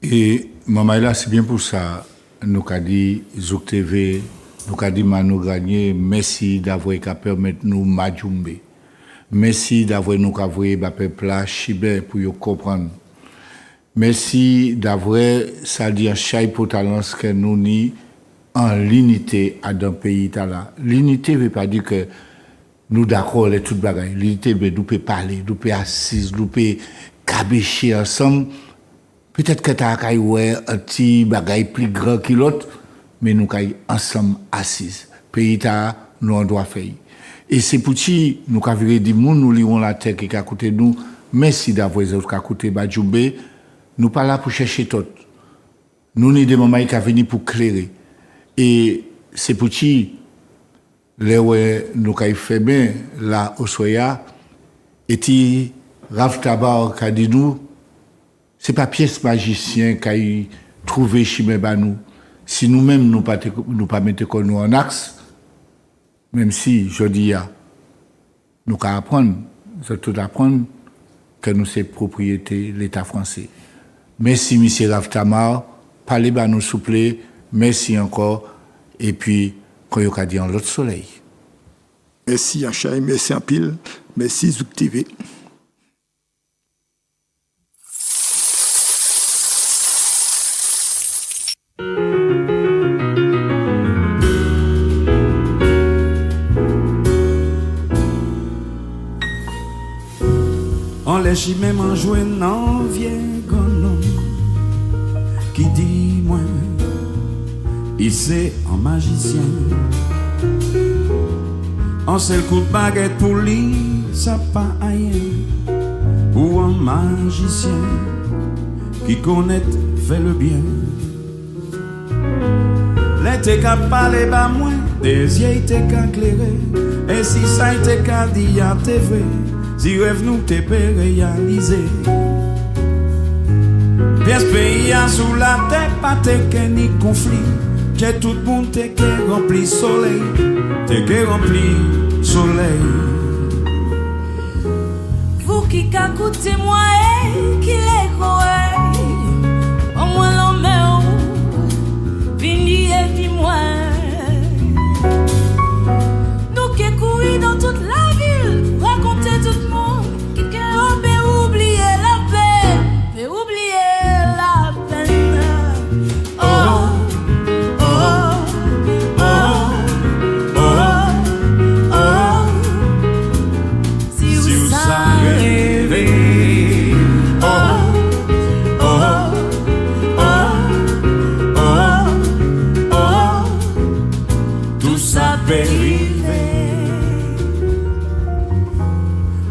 [SPEAKER 1] Et maman là c'est bien pour ça nous qu'a dit Zouk TV, nous qu'a dit Mano Granier, merci d'avoir qu'à permettre nous Madjoumbé. Merci d'avoir nous qu'à voir ba peuple là chibé pour yo comprendre. Merci d'avoir ça dit en chai pour talent que nous ni en l'unité à d'un pays là. L'unité veut pas dire que nous d'accord les toutes bagailles. L'unité nous peut parler, nous peut assises, nous peut cabécher ensemble. Peut-être que t'as ouais un petit bagaille plus grand que l'autre, mais nous caille ensemble assises. Pays ta nous on doit faire. Et c'est pour qui nous ca virer dit nous lions la terre qui à côté nous. Merci d'avoir les autres qui à côté Madjoumbé. Nous pas là pour chercher tout. Nous ni des mamans qui venir pour clairer. Et c'est pour qui les ouais nous kay fait bien là au soya et ti Rav Tabar qu'a dit nous c'est pas pièce magicien qu'a trouvé chimé ba nous si nous-mêmes nous pas mettre nous en axe même si je dis nous qu'à apprendre c'est tout apprendre que nous c'est propriété l'État français. Merci monsieur Rav Tabar parlez ba nous souple merci encore et puis quand il y a dit en l'autre soleil.
[SPEAKER 3] Merci Achai, merci en pile, merci Zouk TV.
[SPEAKER 9] On les chie même en jouant non vieux gonon qui dit moi il c'est un magicien. On sait le coup de baguette pour lui, ça pas rien. Ou un magicien qui connaît fait le bien. L'été qu'à parler bas moins, des yeux t'es qu'à clairer. Et si ça t'es qu'à dire à TV, si rêve nous t'es réalisé. Pièce pays à sous la tête, pas t'es ni conflit. J'ai tout le monde t'es qu'à rempli soleil. T'es qu'à rempli soleil.
[SPEAKER 7] Vous qui écoutez moi et qui les croyez, au moins l'homme vini et puis moi. Nous qui courons dans toute la ville, raconter tout le monde qui peut oublier la peine, peut oublier la peine. Oh.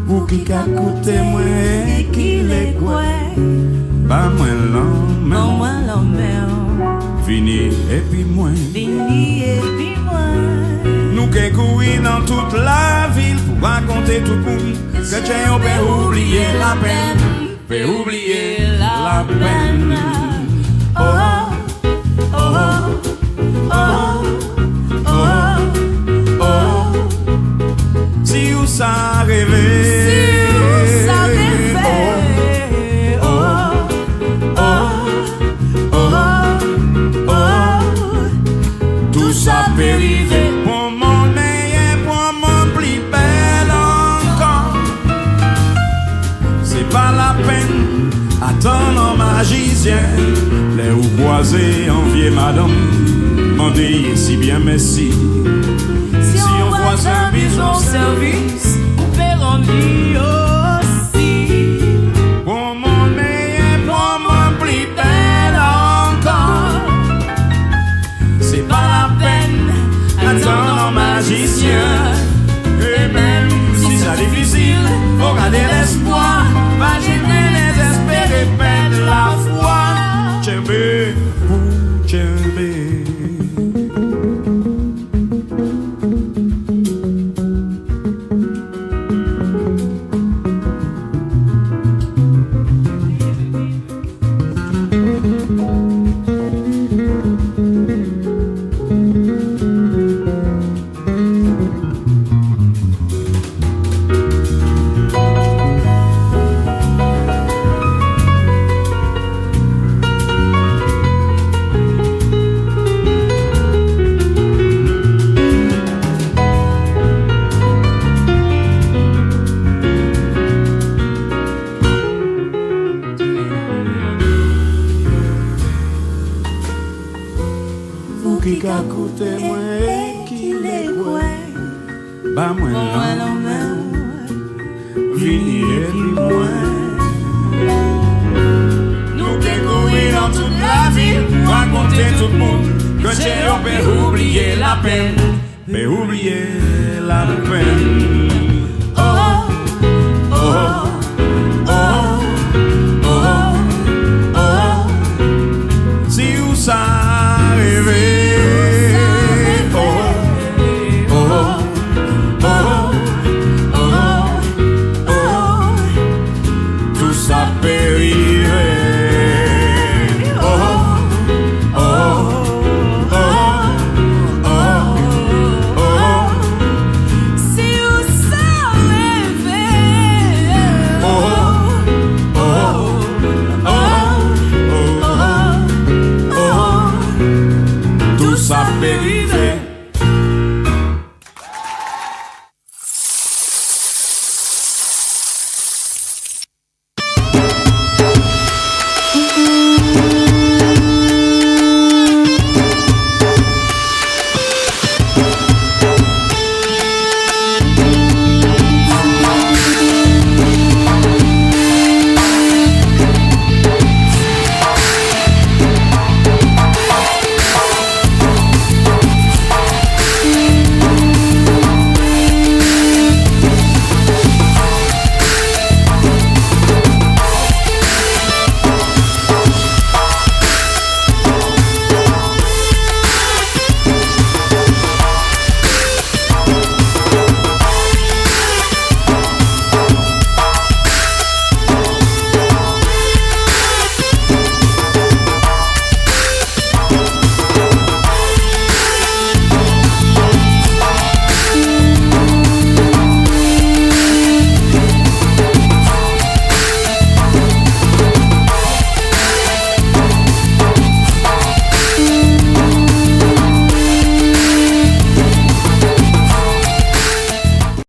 [SPEAKER 9] Vous qui écoutez moi et qui les quoi, pas moi l'homme, fini et puis moi, nous qui courons dans toute la ville pour raconter tout le monde que j'ai peut oublier la peine, peut oublier la peine. Oh, oh, oh, oh, oh, oh. Si vous savez, ça peut arriver pour mon meilleur, pour mon plus bel encore. C'est pas la peine les ou croisés, envier madame, mandez si bien merci.
[SPEAKER 10] Si on voit un bison service, verrons lui aussi.
[SPEAKER 9] Pour mon meilleur, pour mon plus belle encore. C'est pas la peine d'attendre un magicien. Et même si c'est difficile, faut garder l'espoir. Pas jamais désespérer, perdre la foi. Tchembe, pour tchembe. Mais oublier la peine.